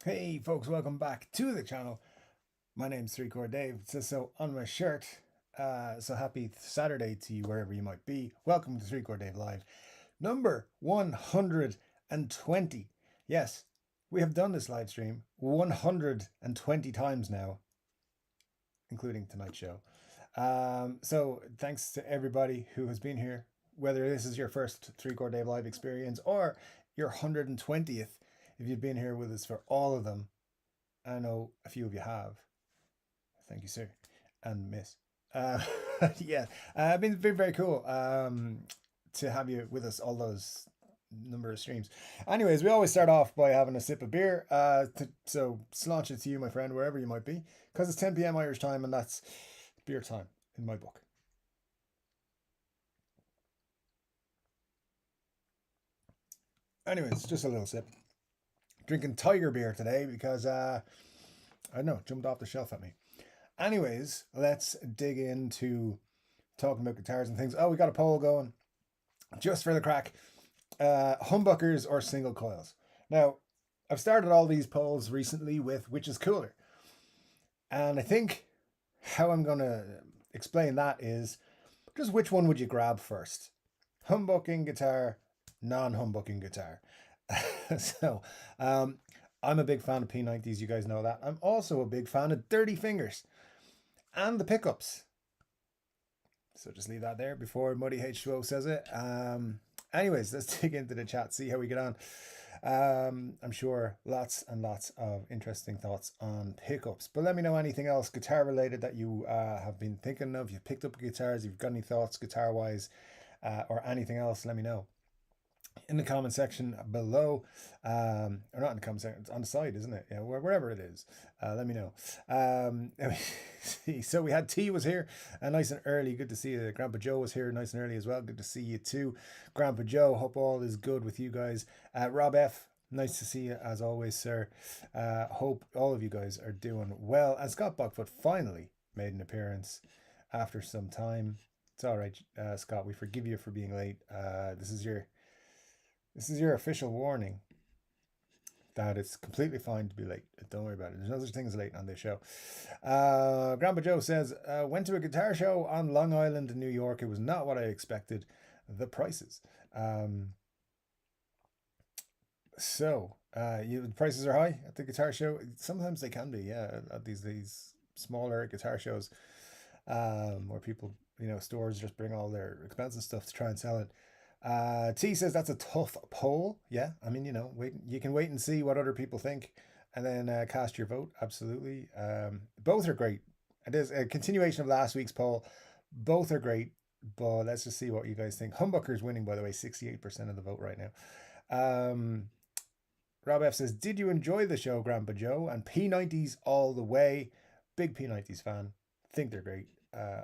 Hey folks, welcome back to the channel. My name's Chord Dave. It says so on my shirt. So happy Saturday to you wherever you might be. Welcome to Chord Dave Live. Number 120. Yes, we have done this live stream 120 times now, including tonight's show. So thanks to everybody who has been here, whether this is your first Chord Dave Live experience or your 120th, if you've been here with us for all of them. I know a few of you have. Thank you, sir, and miss. Uh, yeah, been very, very cool to have you with us all those number of streams. Anyways, we always start off by having a sip of beer. So slaunch it to you, my friend, wherever you might be, because it's 10 p.m. Irish time, and that's beer time in my book. Anyways, just a little sip. Drinking Tiger beer today because I don't know, jumped off the shelf at me. Anyways, let's dig into talking about guitars and things. Oh, we got a poll going just for the crack. Humbuckers or single coils? Now, I've started all these polls recently with which is cooler. And I think how I'm going to explain that is just which one would you grab first? Humbucking guitar, non-humbucking guitar. so, I'm a big fan of P90s, you guys know that. I'm also a big fan of Dirty Fingers and the pickups. So just leave that there before Muddy H2O says it. Anyways, let's dig into the chat, see how we get on. I'm sure lots and lots of interesting thoughts on pickups. But let me know anything else guitar related that you have been thinking of. You've picked up guitars, you've got any thoughts guitar wise, or anything else, let me know in the comment section below, or not in the comment section, it's on the side, isn't it? Yeah, wherever it is, let me know. So we had T was here, nice and early. Good to see you. Grandpa Joe was here, nice and early as well. Good to see you too, Grandpa Joe. Hope all is good with you guys. Rob F, nice to see you as always, sir. Hope all of you guys are doing well. And Scott Buckfoot finally made an appearance after some time. It's all right, Scott. We forgive you for being late. This is your official warning that it's completely fine to be late. Don't worry about it. There's no such thing as late on this show. Grandpa Joe says, went to a guitar show on Long Island in New York. It was not what I expected. The prices. The prices are high at the guitar show. Sometimes they can be, yeah, at these smaller guitar shows, where people, stores just bring all their expensive stuff to try and sell it. T says that's a tough poll. Yeah, I mean, you can wait and see what other people think, and then cast your vote. Absolutely, both are great. It is a continuation of last week's poll. Both are great, but let's just see what you guys think. Humbucker's winning, by the way, 68% of the vote right now. Rob F says, "Did you enjoy the show, Grandpa Joe?" And P90s all the way. Big P90s fan. Think they're great.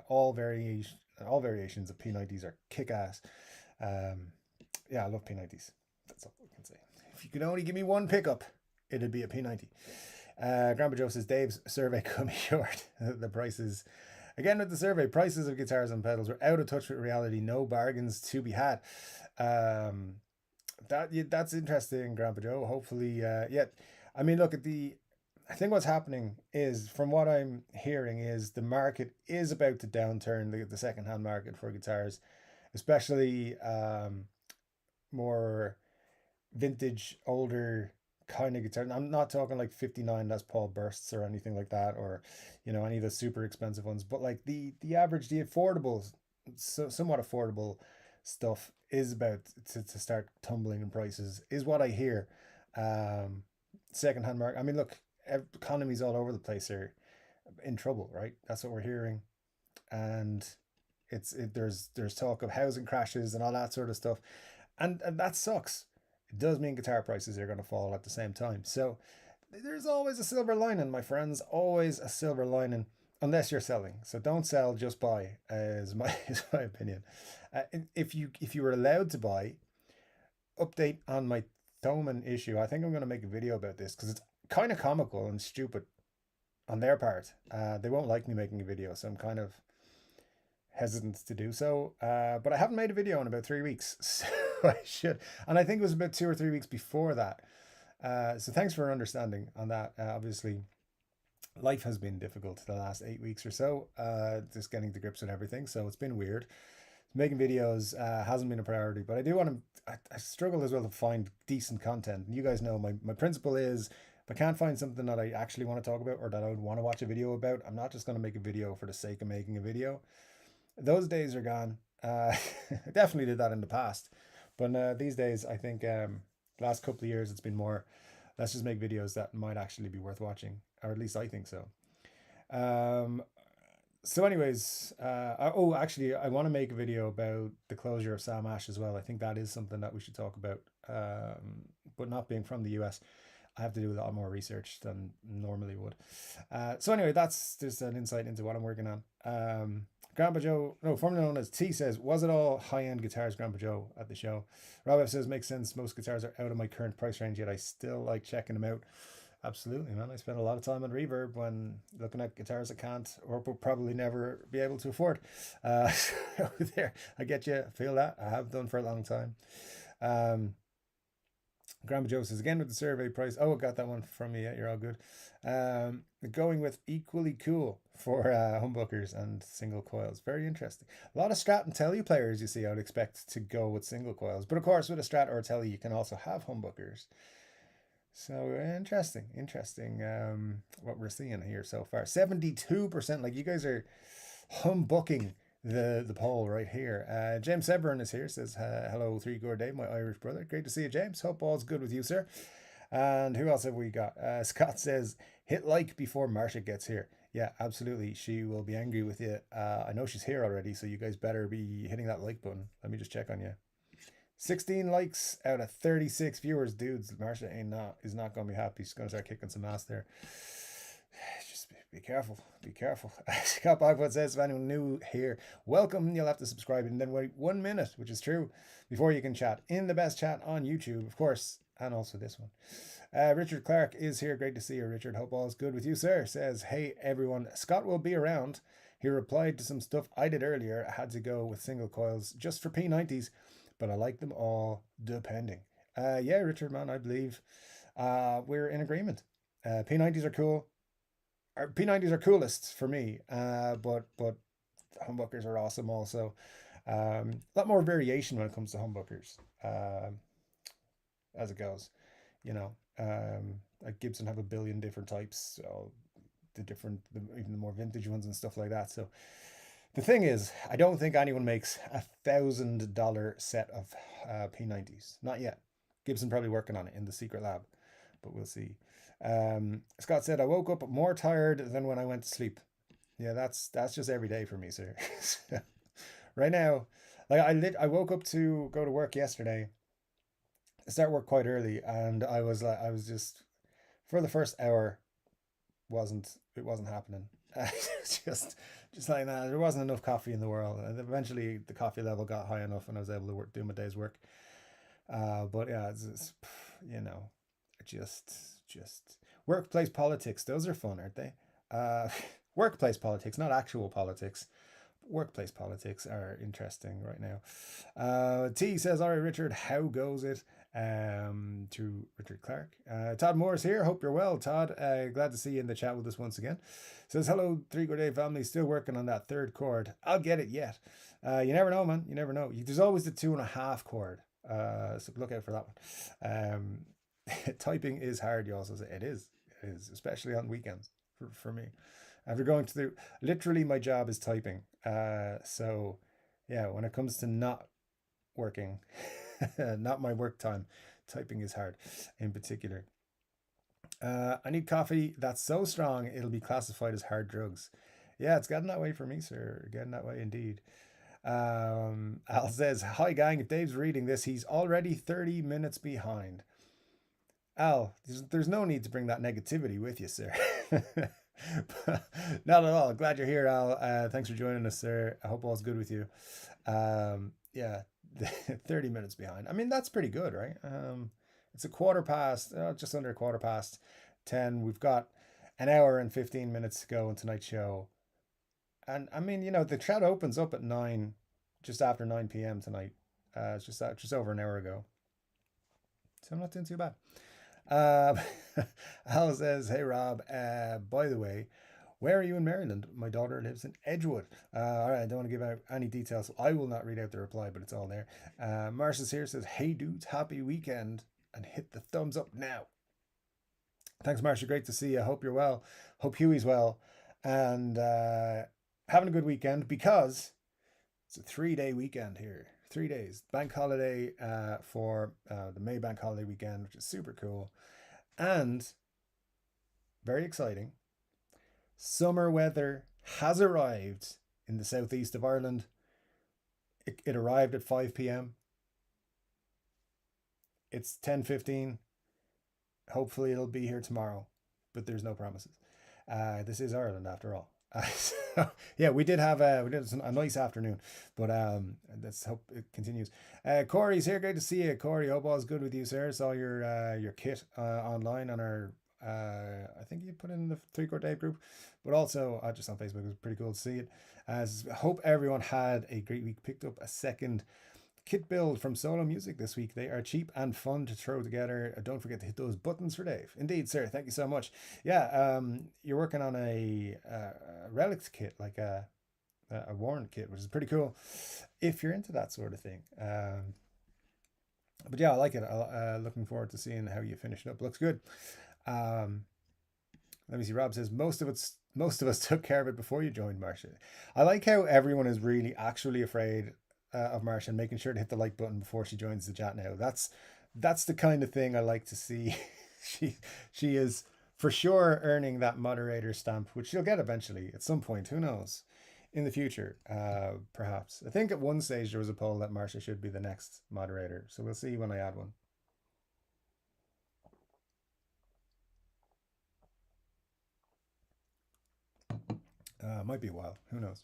All variations of P90s are kick ass. Yeah, I love P90s. That's all we can say. If you could only give me one pickup, it'd be a P90. Grandpa Joe says Dave's survey cut me short. The prices, again with the survey, prices of guitars and pedals were out of touch with reality. No bargains to be had. That's interesting, Grandpa Joe. Hopefully, yeah. I mean, look at the. I think what's happening is, from what I'm hearing, is the market is about to downturn. The second-hand market for guitars, especially more vintage, older kind of guitar. I'm not talking like 59 Les Paul bursts or anything like that, or any of the super expensive ones, but like the average, the affordable, somewhat affordable stuff is about to start tumbling in prices, is what I hear. Secondhand market. I mean, look, economies all over the place are in trouble, right? That's what we're hearing, and there's talk of housing crashes and all that sort of stuff, and that sucks. It does mean guitar prices are going to fall at the same time. So there's always a silver lining, my friends. Always a silver lining, unless you're selling. So don't sell, just buy. Is my is my opinion. If you were allowed to buy, update on my Thoman issue. I think I'm going to make a video about this because it's kind of comical and stupid on their part. They won't like me making a video, so I'm kind of hesitant to do so. But I haven't made a video in about 3 weeks, so I should. And I think it was about 2 or 3 weeks before that. So thanks for understanding on that. Obviously, life has been difficult the last 8 weeks or so. Just getting to grips with everything, so it's been weird. Making videos hasn't been a priority, but I do want to. I struggle as well to find decent content. And you guys know my principle is if I can't find something that I actually want to talk about or that I would want to watch a video about, I'm not just going to make a video for the sake of making a video. Those days are gone. I definitely did that in the past, but these days I think last couple of years it's been more. Let's just make videos that might actually be worth watching, or at least I think so. Um, so, anyways, oh, actually, I want to make a video about the closure of Sam Ash as well. I think that is something that we should talk about. But not being from the US, I have to do a lot more research than normally would. So anyway, that's just an insight into what I'm working on. Grandpa Joe, no, formerly known as T, says, was it all high-end guitars, Grandpa Joe, at the show? Rob F says, makes sense. Most guitars are out of my current price range, yet I still like checking them out. Absolutely, man. I spend a lot of time on Reverb when looking at guitars I can't or will probably never be able to afford. Uh, there, I get you. Feel that. I have done for a long time. Um, Grandma Joe says again with the survey price. Oh, I got that one from you. Yeah, you're all good. Going with equally cool for humbuckers and single coils. Very interesting. A lot of Strat and Tele players, you see, I would expect to go with single coils. But of course, with a Strat or a Tele, you can also have humbuckers. So interesting. What we're seeing here so far, 72%. Like you guys are humbucking the poll right here. James Severin is here. Says hello, Chord Dave, my Irish brother. Great to see you, James. Hope all's good with you, sir. And who else have we got? Scott says hit like before Marsha gets here. Yeah, absolutely. She will be angry with you. I know she's here already, so you guys better be hitting that like button. Let me just check on you. 16 likes out of 36 viewers, dudes. Marsha is not gonna be happy. She's gonna start kicking some ass there. Just be careful. Be careful. Scott Bogfoot says, if anyone new here, welcome. You'll have to subscribe and then wait 1 minute, which is true, before you can chat in the best chat on YouTube, of course, and also this one. Richard Clark is here. Great to see you, Richard. Hope all is good with you, sir. Says, hey everyone, Scott will be around. He replied to some stuff I did earlier. I had to go with single coils just for P90s, but I like them all depending. Yeah, Richard, man, I believe we're in agreement. P90s are cool. P90s are coolest for me, but humbuckers are awesome also. A lot more variation when it comes to humbuckers, as it goes. You know, like Gibson have a billion different types, so even the more vintage ones and stuff like that. So the thing is, I don't think anyone makes $1,000 set of P90s. Not yet. Gibson probably working on it in the secret lab, but we'll see. Scott said, I woke up more tired than when I went to sleep. Yeah, that's just every day for me, sir. Right now, like I woke up to go to work yesterday. I start work quite early, and I was just for the first hour it wasn't happening. Just like that. There wasn't enough coffee in the world, and eventually the coffee level got high enough, and I was able to do my day's work. But yeah, it's you know, just workplace politics. Those are fun, aren't they? Uh, Workplace politics, not actual politics. Workplace politics are interesting right now. T says, all right, Richard, how goes it? To Richard Clark. Todd Morris here. Hope you're well, Todd. Glad to see you in the chat with us once again. Says, hello, Chord Dave family. Still working on that third chord. I'll get it yet. You never know, man. You never know. There's always the 2.5 chord. So look out for that one. Typing is hard, you also say. It is, especially on weekends for me. After going through, literally my job is typing. So yeah, when it comes to not working, not my work time, typing is hard in particular. I need coffee that's so strong it'll be classified as hard drugs. Yeah, it's getting that way for me, sir. Getting that way indeed. Al says, hi gang, if Dave's reading this, he's already 30 minutes behind. Al, there's no need to bring that negativity with you, sir. Not at all. Glad you're here, Al. Thanks for joining us, sir. I hope all's good with you. Yeah, 30 minutes behind. I mean, that's pretty good, right? It's a quarter past, just under a quarter past 10. We've got an hour and 15 minutes to go on tonight's show. And I mean, the chat opens up at 9, just after 9 p.m. tonight. It's just over an hour ago. So I'm not doing too bad. Uh, Al says, "Hey Rob, by the way, where are you in Maryland? My daughter lives in Edgewood." All right, I don't want to give out any details, so I will not read out the reply, but it's all there. Marcia's here says, "Hey dudes, happy weekend," and hit the thumbs up now. Thanks, Marcia. Great to see you. Hope you're well. Hope Huey's well, and having a good weekend because it's a 3 day weekend here. 3 days. Bank holiday for the May bank holiday weekend, which is super cool. And very exciting. Summer weather has arrived in the southeast of Ireland. It arrived at 5 p.m. It's 10:15. Hopefully it'll be here tomorrow, but there's no promises. This is Ireland after all. So, yeah, we did a nice afternoon, but let's hope it continues. Corey's here. Great to see you, Corey. Hope all's good with you, sir. Saw your kit online on our. I think you put in the Chord Dave group, but also just on Facebook. It was pretty cool to see it. As hope everyone had a great week. Picked up a second kit build from Solo Music this week. They are cheap and fun to throw together. Don't forget to hit those buttons for Dave. Indeed, sir. Thank you so much. Yeah, you're working on a relics kit, like a warrant kit, which is pretty cool if you're into that sort of thing. But yeah, I like it. Looking forward to seeing how you finish it up. Looks good. Um, Let me see. Rob says most of us took care of it before you joined, Marcia. I like how everyone is really actually afraid of Marcia and making sure to hit the like button before she joins the chat now. That's the kind of thing I like to see. She is for sure earning that moderator stamp, which she'll get eventually at some point. Who knows? In the future, perhaps. I think at one stage there was a poll that Marcia should be the next moderator, so we'll see when I add one. Might be a while. Who knows?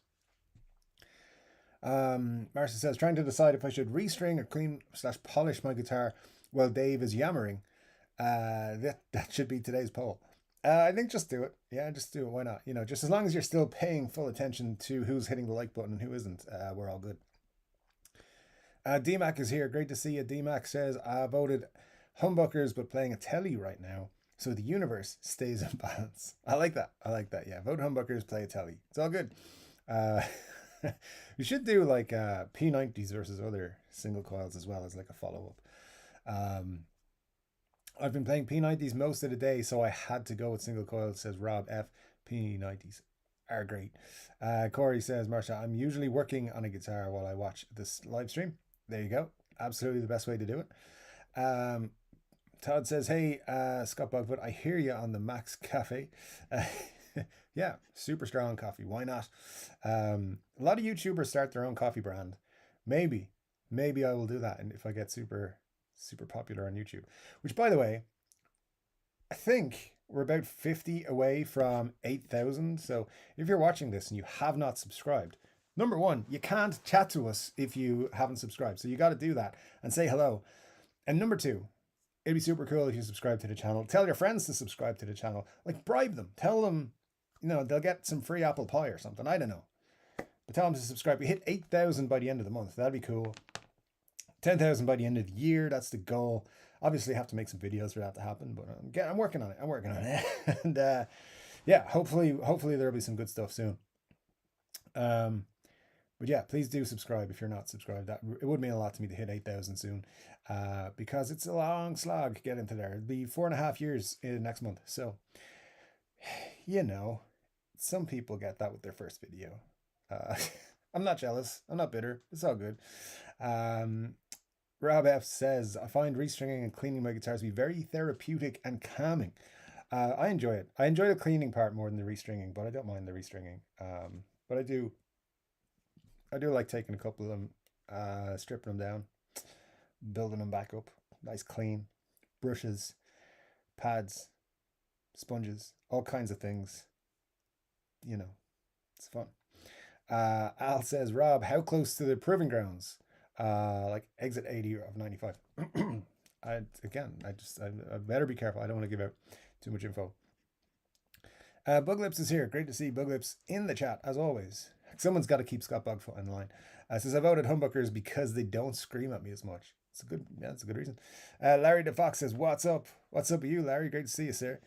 Marcia says, trying to decide if I should restring or clean slash polish my guitar while Dave is yammering. That should be today's poll. I think just do it. Yeah, just do it. Why not? Just as long as you're still paying full attention to who's hitting the like button and who isn't, we're all good. DMAC is here. Great to see you. DMAC says, I voted humbuckers but playing a telly right now, so the universe stays in balance. I like that. I like that. Yeah, vote humbuckers, play a telly. It's all good. We should do like P90s versus other single coils as well as like a follow up. I've been playing P90s most of the day, so I had to go with single coils, says Rob F. P90s are great. Corey says, Marsha, I'm usually working on a guitar while I watch this live stream. There you go. Absolutely the best way to do it. Todd says, hey, Scott Bugfoot, I hear you on the Max Cafe. Yeah, super strong coffee. Why not? A lot of YouTubers start their own coffee brand. Maybe I will do that, and if I get super popular on YouTube. Which, by the way, I think we're about 50 away from 8,000. So if you're watching this and you have not subscribed, number one, you can't chat to us if you haven't subscribed. So you got to do that and say hello. And number two, it'd be super cool if you subscribe to the channel. Tell your friends to subscribe to the channel. Like, bribe them. Tell them, they'll get some free apple pie or something. I don't know. But tell them to subscribe. We hit 8,000 by the end of the month. That'd be cool. 10,000 by the end of the year. That's the goal. Obviously, I have to make some videos for that to happen, but I'm working on it. And yeah, hopefully there'll be some good stuff soon. But yeah, please do subscribe if you're not subscribed. It would mean a lot to me to hit 8,000 soon, because it's a long slog getting to there. It'll be 4.5 years next month. So, some people get that with their first video. I'm not jealous. I'm not bitter. It's all good. Rob F says, I find restringing and cleaning my guitars to be very therapeutic and calming. I enjoy it. I enjoy the cleaning part more than the restringing, but I don't mind the restringing. But I do like taking a couple of them, stripping them down, building them back up, nice clean, brushes, pads, sponges, all kinds of things. It's fun. Al says, Rob, how close to the proving grounds? Like exit 80 of 95. I better be careful. I don't want to give out too much info. Buglips is here. Great to see Buglips in the chat as always. Someone's got to keep Scott Bugfoot in line. Says I voted humbuckers because they don't scream at me as much. It's a good, yeah, that's a good reason. Larry the Fox says, "What's up? What's up with you, Larry? Great to see you, sir.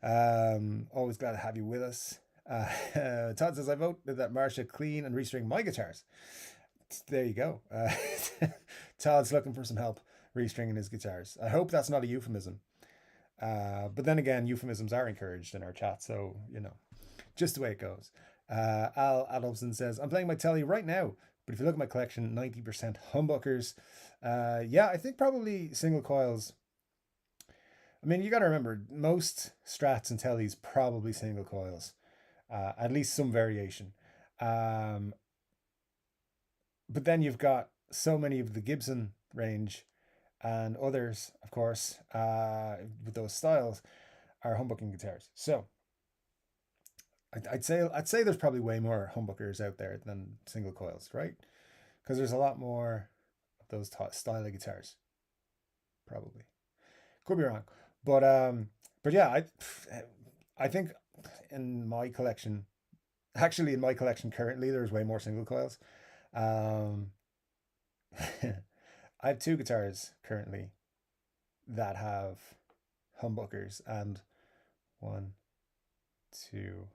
Always glad to have you with us." Todd says, "I vote that Marsha clean and restring my guitars." There you go. Todd's looking for some help restringing his guitars. I hope that's not a euphemism. But then again, euphemisms are encouraged in our chat, so just the way it goes. Al Adolfson says, "I'm playing my telly right now, but if you look at my collection, 90% humbuckers." Yeah, I think probably single coils. I mean, you got to remember, most Strats and tellies probably single coils, at least some variation. But then you've got so many of the Gibson range and others, of course, with those styles are humbucking guitars. So I'd say there's probably way more humbuckers out there than single coils, right? Because there's a lot more of those style of guitars, probably. Could be wrong, but yeah, I think in my collection, actually in my collection currently, there's way more single coils. Um, I have two guitars currently that have humbuckers and one, two,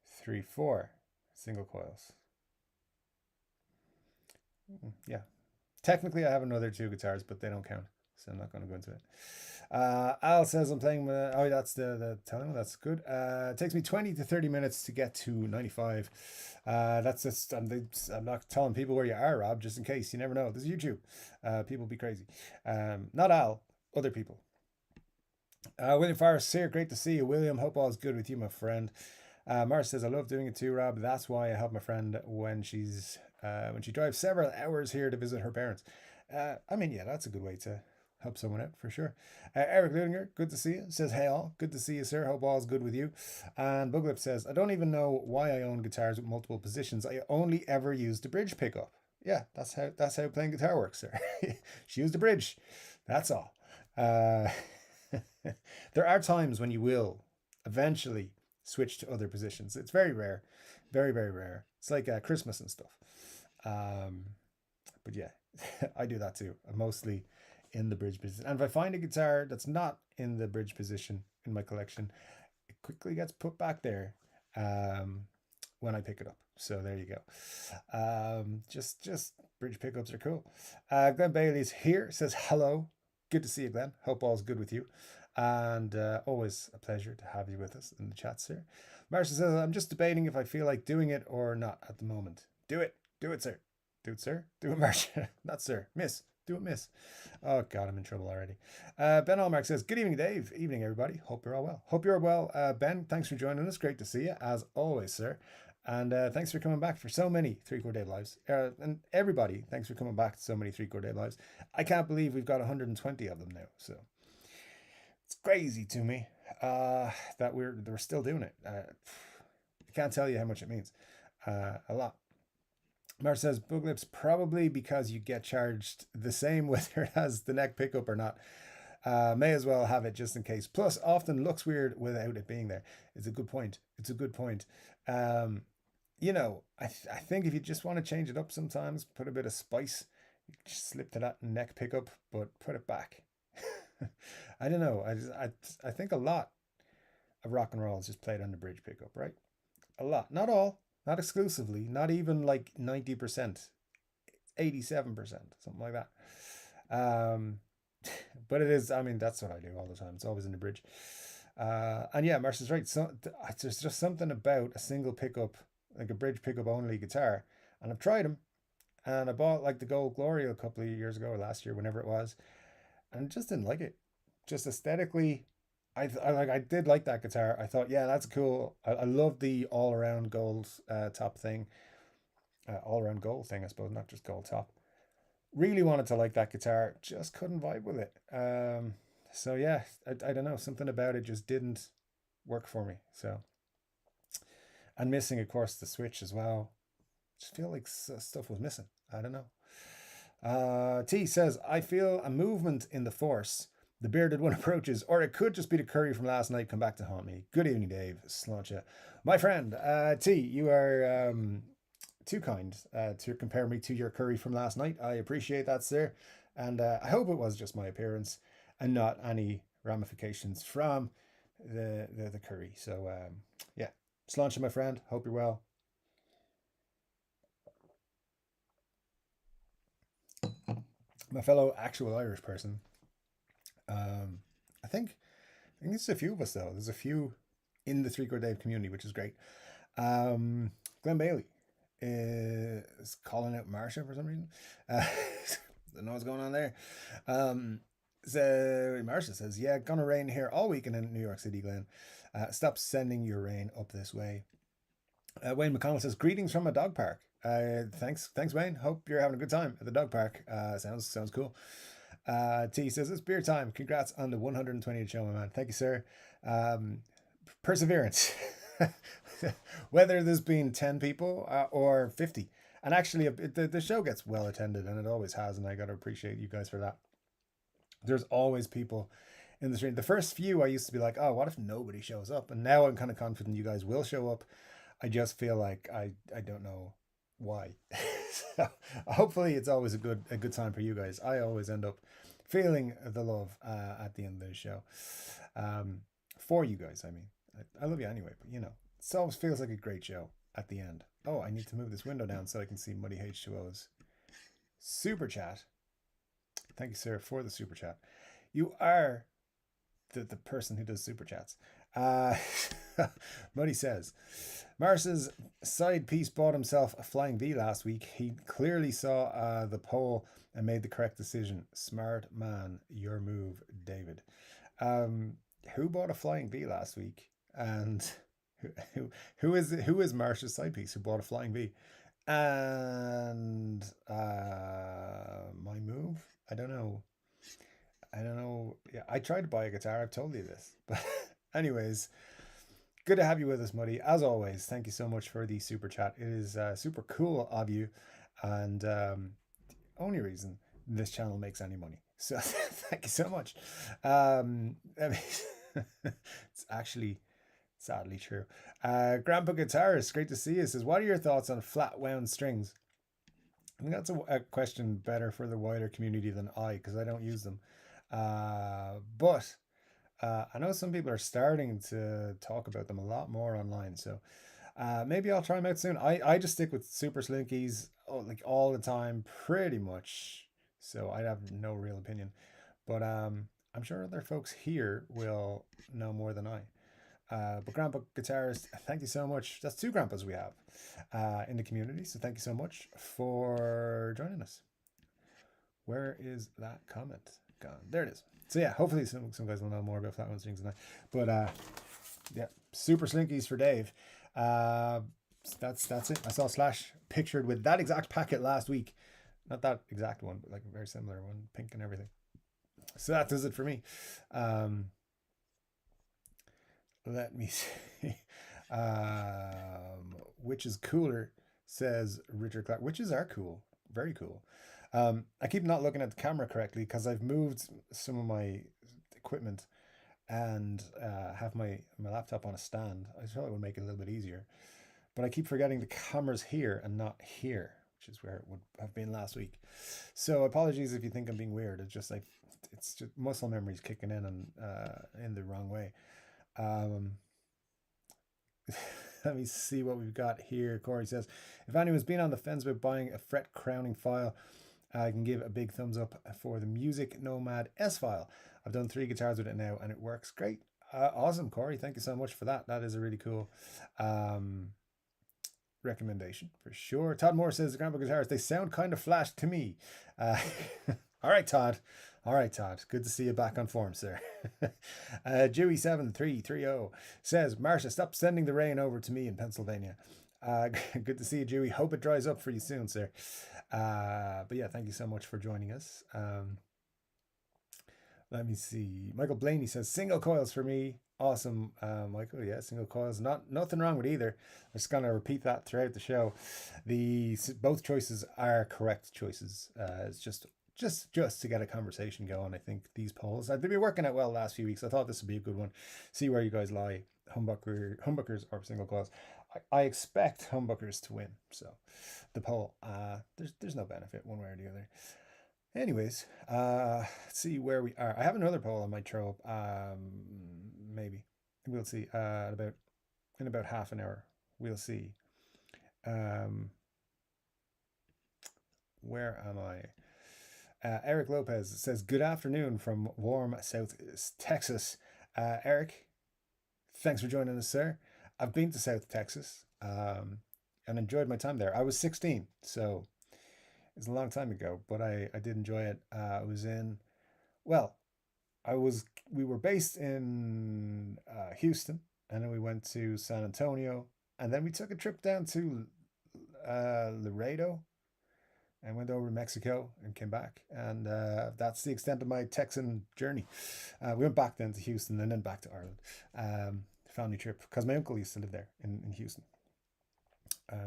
three, four single coils. Yeah. Technically, I have another two guitars, but they don't count, so I'm not going to go into it. Al says I'm playing with. Oh, that's the telling. That's good. It takes me 20 to 30 minutes to get to 95. That's just. I'm not telling people where you are, Rob, just in case. You never know. This is YouTube. People be crazy. Not Al. Other people. William Forrest here. Great to see you, William. Hope all is good with you, my friend. Mars says, "I love doing it too, Rob. That's why I help my friend when she drives several hours here to visit her parents." I mean, yeah, that's a good way to help someone out for sure. Eric Ludinger, good to see you. Says, "Hey all, good to see you, sir. Hope all's good with you." And Buglip says, "I don't even know why I own guitars with multiple positions. I only ever use the bridge pickup." Yeah, that's how playing guitar works, sir. She used the bridge. That's all. Uh, there are times when you will eventually switch to other positions. It's very rare, very very rare. It's like Christmas and stuff. But yeah, I do that too. I'm mostly in the bridge position, and if I find a guitar that's not in the bridge position in my collection, it quickly gets put back there when I pick it up. So there you go. Just bridge pickups are cool. Glenn Bailey's here, says hello. Good to see you, Glenn. Hope all's good with you. And always a pleasure to have you with us in the chats here. Marcia says, "I'm just debating if I feel like doing it or not at the moment." Do it. Do it, sir. Do it, sir. Do it, Marcia. Not sir. Miss. Do it, miss. Oh, God, I'm in trouble already. Ben Allmark says, "Good evening, Dave. Evening, everybody. Hope you're all well." Hope you're well. Ben, thanks for joining us. Great to see you, as always, sir. And thanks for coming back for so many 3-Chord Dave lives. And everybody, thanks for coming back to so many 3-Chord Dave lives. I can't believe we've got 120 of them now. So it's crazy to me that we're still doing it. I can't tell you how much it means. A lot. Mar says, "Buglips, probably because you get charged the same whether it has the neck pickup or not. May as well have it just in case. Plus, often looks weird without it being there." It's a good point. It's a good point. I think if you just want to change it up sometimes, put a bit of spice, just slip to that neck pickup, but put it back. I don't know. I think a lot of rock and roll is just played on the bridge pickup, right? A lot. Not all. Not exclusively. Not even like 90%. 87%. Something like that. But it is, I mean, that's what I do all the time. It's always in the bridge. And yeah, Marcia's right. So there's just something about a single pickup, like a bridge pickup only guitar. And I've tried them. And I bought like the Gold Glory a couple of years ago, or last year, whenever it was. And just didn't like it. Just aesthetically, I did like that guitar. I thought, yeah, that's cool. I love the all around gold top thing, all around gold thing, I suppose, not just gold top. Really wanted to like that guitar, just couldn't vibe with it. So yeah, I don't know, something about it just didn't work for me. So, and missing, of course, the switch as well. Just feel like stuff was missing. I don't know. T says, "I feel a movement in the force. The bearded one approaches, or it could just be the curry from last night come back to haunt me." Good evening, Dave. Sláinte. My friend, T, you are too kind to compare me to your curry from last night. I appreciate that, sir. And I hope it was just my appearance and not any ramifications from the curry. So, yeah. Sláinte, my friend. Hope you're well. My fellow actual Irish person. Um, I think I think there's a few of us though. There's a few in the Chord Dave community, which is great. Glenn Bailey is calling out Marsha for some reason. Don't know what's going on there. So Marsha says, "Yeah, gonna rain here all weekend in New York City, Glenn. Stop sending your rain up this way." Wayne McConnell says, "Greetings from a dog park." Thanks, Wayne. Hope you're having a good time at the dog park. Sounds cool. T says, "It's beer time. Congrats on the 120th show, my man." Thank you, sir. Perseverance. Whether there's been 10 people or 50. And actually, the show gets well attended, and it always has, and I got to appreciate you guys for that. There's always people in the stream. The first few, I used to be like, oh, what if nobody shows up? And now I'm kind of confident you guys will show up. I just feel like I don't know why. So hopefully it's always a good time for you guys. I always end up feeling the love at the end of the show. For you guys, I mean. I love you anyway, but it always feels like a great show at the end. Oh, I need to move this window down so I can see Muddy H2O's super chat. Thank you, sir, for the super chat. You are the person who does super chats. Muddy says, Mars's side piece bought himself a flying V last week. He clearly saw the poll and made the correct decision. Smart man, your move, David. Who bought a flying V last week? And who is Marsha's side piece who bought a flying V? And my move? I don't know. Yeah, I tried to buy a guitar. I've told you this. But anyways, good to have you with us, Muddy. As always, thank you so much for the super chat. It is super cool of you. And only reason this channel makes any money. So thank you so much. I mean, it's actually sadly true. Grandpa Guitarist, great to see you. Says, what are your thoughts on flat wound strings? I think that's a question better for the wider community than because I don't use them. But I know some people are starting to talk about them a lot more online. So maybe I'll try them out soon. I just stick with super slinkies like all the time, pretty much. So I have no real opinion. But I'm sure other folks here will know more than I. But Grandpa Guitarist, thank you so much. That's 2 grandpas we have in the community. So thank you so much for joining us. Where is that comment gone? There it is. So yeah, hopefully some guys will know more about flat wound strings tonight. But yeah, super slinkies for Dave. That's it. I saw Slash pictured with that exact packet last week. Not that exact one, but like a very similar one, pink and everything. So that does it for me. Let me see. Which is cooler, says Richard Clark. Whiches are cool. Very cool. I keep not looking at the camera correctly because I've moved some of my equipment and have my laptop on a stand. I thought it would make it a little bit easier. But I keep forgetting the camera's here and not here, which is where it would have been last week. So apologies if you think I'm being weird. It's just muscle memory's kicking in and in the wrong way. Let me see what we've got here. Corey says, if anyone's been on the fence about buying a fret crowning file, I can give a big thumbs up for the Music Nomad S file. I've done 3 guitars with it now and it works great. Awesome, Corey. Thank you so much for that. That is a really cool recommendation for sure. Todd Moore says, the Grandpa Guitars, they sound kind of flat to me. All right, Todd. Good to see you back on form, sir. Dewey7330 says, Marsha, stop sending the rain over to me in Pennsylvania. Good to see you, Dewey. Hope it dries up for you soon, sir. But yeah, thank you so much for joining us. Let me see. Michael Blaney says, single coils for me. Awesome, Michael. Yeah, single coils. Nothing wrong with either. I'm just going to repeat that throughout the show. Both choices are correct choices. It's just to get a conversation going. I think these polls, they've been working out well the last few weeks. I thought this would be a good one. See where you guys lie, humbuckers or single coils. I expect humbuckers to win. So the poll, there's no benefit one way or the other. Anyways, let's see where we are. I have another poll I might throw up. Maybe we'll see. About in about half an hour, we'll see. Um, where am I? Eric Lopez says, "Good afternoon from warm South Texas." Eric, thanks for joining us, sir. I've been to South Texas and enjoyed my time there. I was 16, so it's a long time ago, but I did enjoy it. I was in, well, I was, we were based in Houston, and then we went to San Antonio, and then we took a trip down to Laredo and went over to Mexico and came back. And that's the extent of my Texan journey. We went back then to Houston and then back to Ireland. Family trip because my uncle used to live there in Houston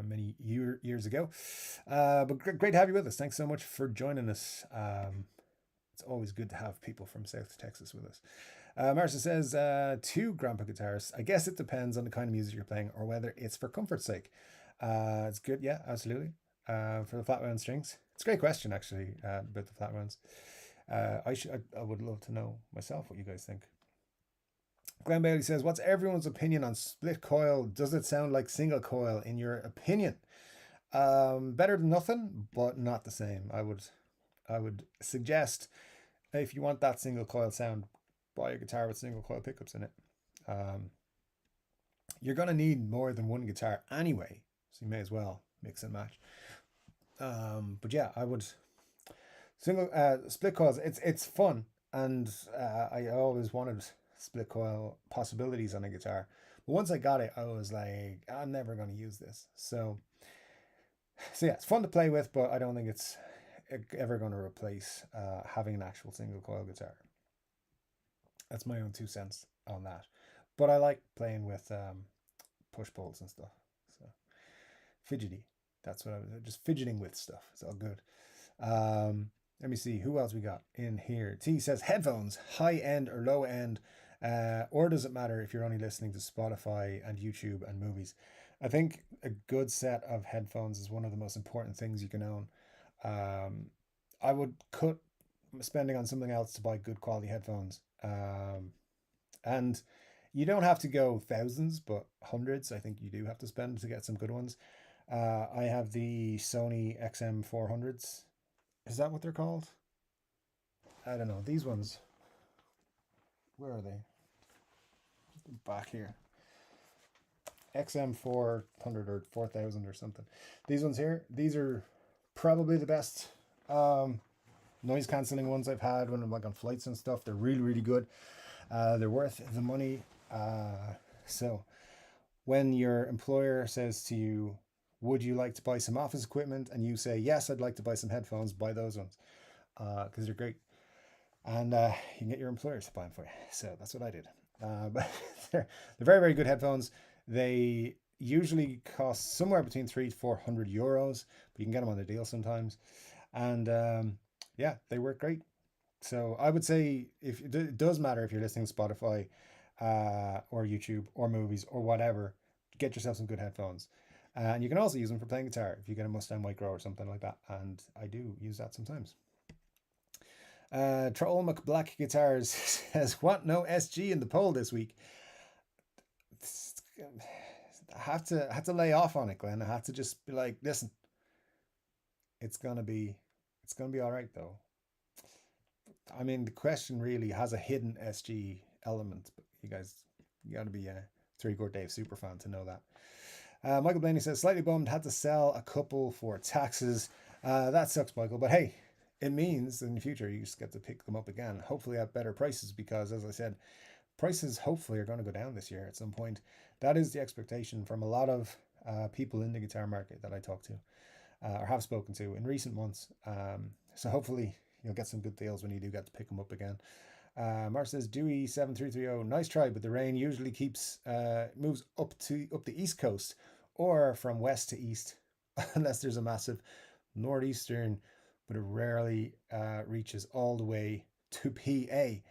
many years ago. But great to have you with us. Thanks so much for joining us. It's always good to have people from South Texas with us. Marcia says, two grandpa guitars. I guess it depends on the kind of music you're playing or whether it's for comfort's sake. It's good, yeah, absolutely. For the flat wound strings, it's a great question actually about the flat wounds. I would love to know myself what you guys think. Glenn Bailey says, "What's everyone's opinion on split coil? Does it sound like single coil in your opinion?" Better than nothing, but not the same. I would suggest if you want that single coil sound, buy a guitar with single coil pickups in it. You're gonna need more than one guitar anyway, so you may as well mix and match. But yeah, I would single split coils. It's fun, and I always wanted split coil possibilities on a guitar. But once I got it, I was like, I'm never going to use this. So yeah, it's fun to play with, but I don't think it's ever going to replace having an actual single coil guitar. That's my own 2 cents on that. But I like playing with push pulls and stuff. So fidgety. That's what I was just fidgeting with stuff. It's all good. Let me see who else we got in here. T says headphones, high end or low end, or does it matter if you're only listening to Spotify and YouTube and movies? I think a good set of headphones is one of the most important things you can own. I would cut spending on something else to buy good quality headphones. And you don't have to go thousands, but hundreds. I think you do have to spend to get some good ones. I have the Sony XM400s. Is that what they're called? I don't know. These ones. Where are they? Back here. XM400 or 4000 or something. These ones here. These are probably the best noise cancelling ones I've had when I'm like on flights and stuff. They're really good. They're worth the money. So when your employer says to you, would you like to buy some office equipment? And you say, yes, I'd like to buy some headphones, buy those ones because they're great. And you can get your employers to buy them for you. So that's what I did. But they're very good headphones. They usually cost somewhere between 300 to 400 euros, but you can get them on a deal sometimes. And yeah, they work great. So I would say if it does matter if you're listening to Spotify or YouTube or movies or whatever, get yourself some good headphones. And you can also use them for playing guitar if you get a Mustang Micro or something like that. And I do use that sometimes. Troll McBlack Guitars says, "What? No SG in the poll this week." I have to lay off on it, Glenn. I have to just be like, listen, it's gonna be all right though. I mean, the question really has a hidden SG element, but you got to be a Chord Dave super fan to know that. Michael Blaney says, "Slightly bummed, had to sell a couple for taxes." That sucks, Michael, but hey, it means in the future you just get to pick them up again, hopefully at better prices, because as I said, prices hopefully are going to go down this year at some point. That is the expectation from a lot of people in the guitar market that I talk to or have spoken to in recent months. So hopefully you'll get some good deals when you do get to pick them up again. Mark says, Dewey 7330, nice try, but the rain usually moves up the east coast or from west to east, unless there's a massive northeastern, but it rarely reaches all the way to PA.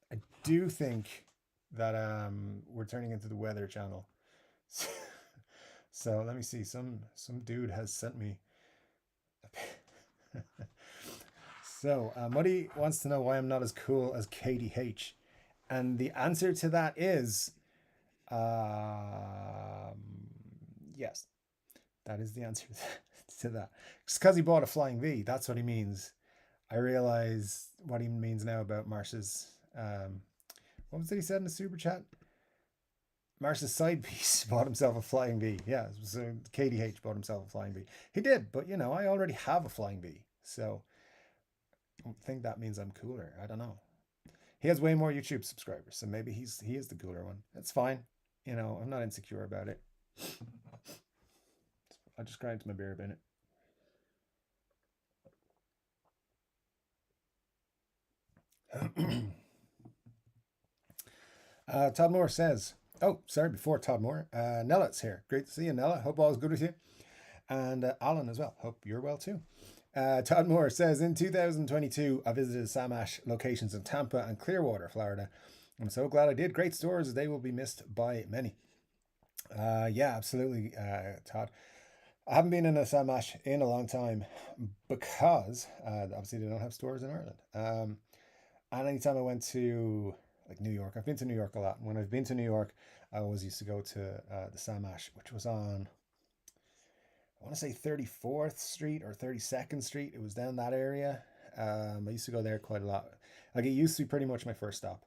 I do think that we're turning into the Weather Channel. So let me see. Some dude has sent me. So Muddy wants to know why I'm not as cool as KDH, and the answer to that is, um, yes, that is the answer to that. It's because he bought a flying V. That's what he means. I realize what he means now about Marsh's. What was it he said in the super chat? Marsh's side piece bought himself a flying V. Yeah, so KDH bought himself a flying V. He did, but you know, I already have a flying V, so I don't think that means I'm cooler. I don't know. He has way more YouTube subscribers, so maybe he is the cooler one. That's fine. You know, I'm not insecure about it. I just cried to my beer a minute. Todd Moore says, oh, sorry, before Todd Moore, Nella's here. Great to see you, Nella. Hope all's good with you. And Alan as well. Hope you're well too. Todd Moore says, in 2022, I visited Samash locations in Tampa and Clearwater, Florida. I'm so glad I did. Great stores. They will be missed by many. Yeah, absolutely, Todd. I haven't been in a Samash in a long time because obviously they don't have stores in Ireland. And anytime I went to like New York, I've been to New York a lot. And when I've been to New York, I always used to go to the Samash, which was on, I want to say 34th Street or 32nd Street. It was down that area. I used to go there quite a lot. Like it used to be pretty much my first stop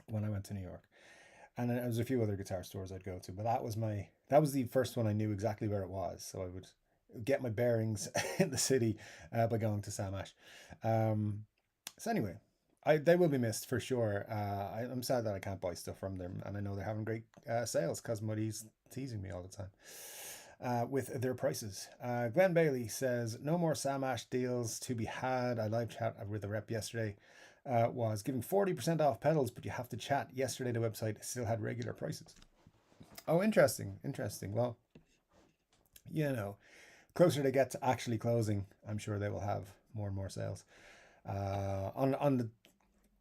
when I went to New York. And then there was a few other guitar stores I'd go to, but that was the first one I knew exactly where it was. So I would get my bearings in the city by going to Samash. So anyway, they will be missed for sure. I'm sad that I can't buy stuff from them, and I know they're having great sales because Muddy's teasing me all the time with their prices. Glenn Bailey says, no more Samash deals to be had. I live chat with the rep yesterday. Was giving 40% off pedals, but you have to chat. Yesterday, the website still had regular prices. Oh, interesting. Interesting. Well, you know, closer they get to actually closing, I'm sure they will have more and more sales. On the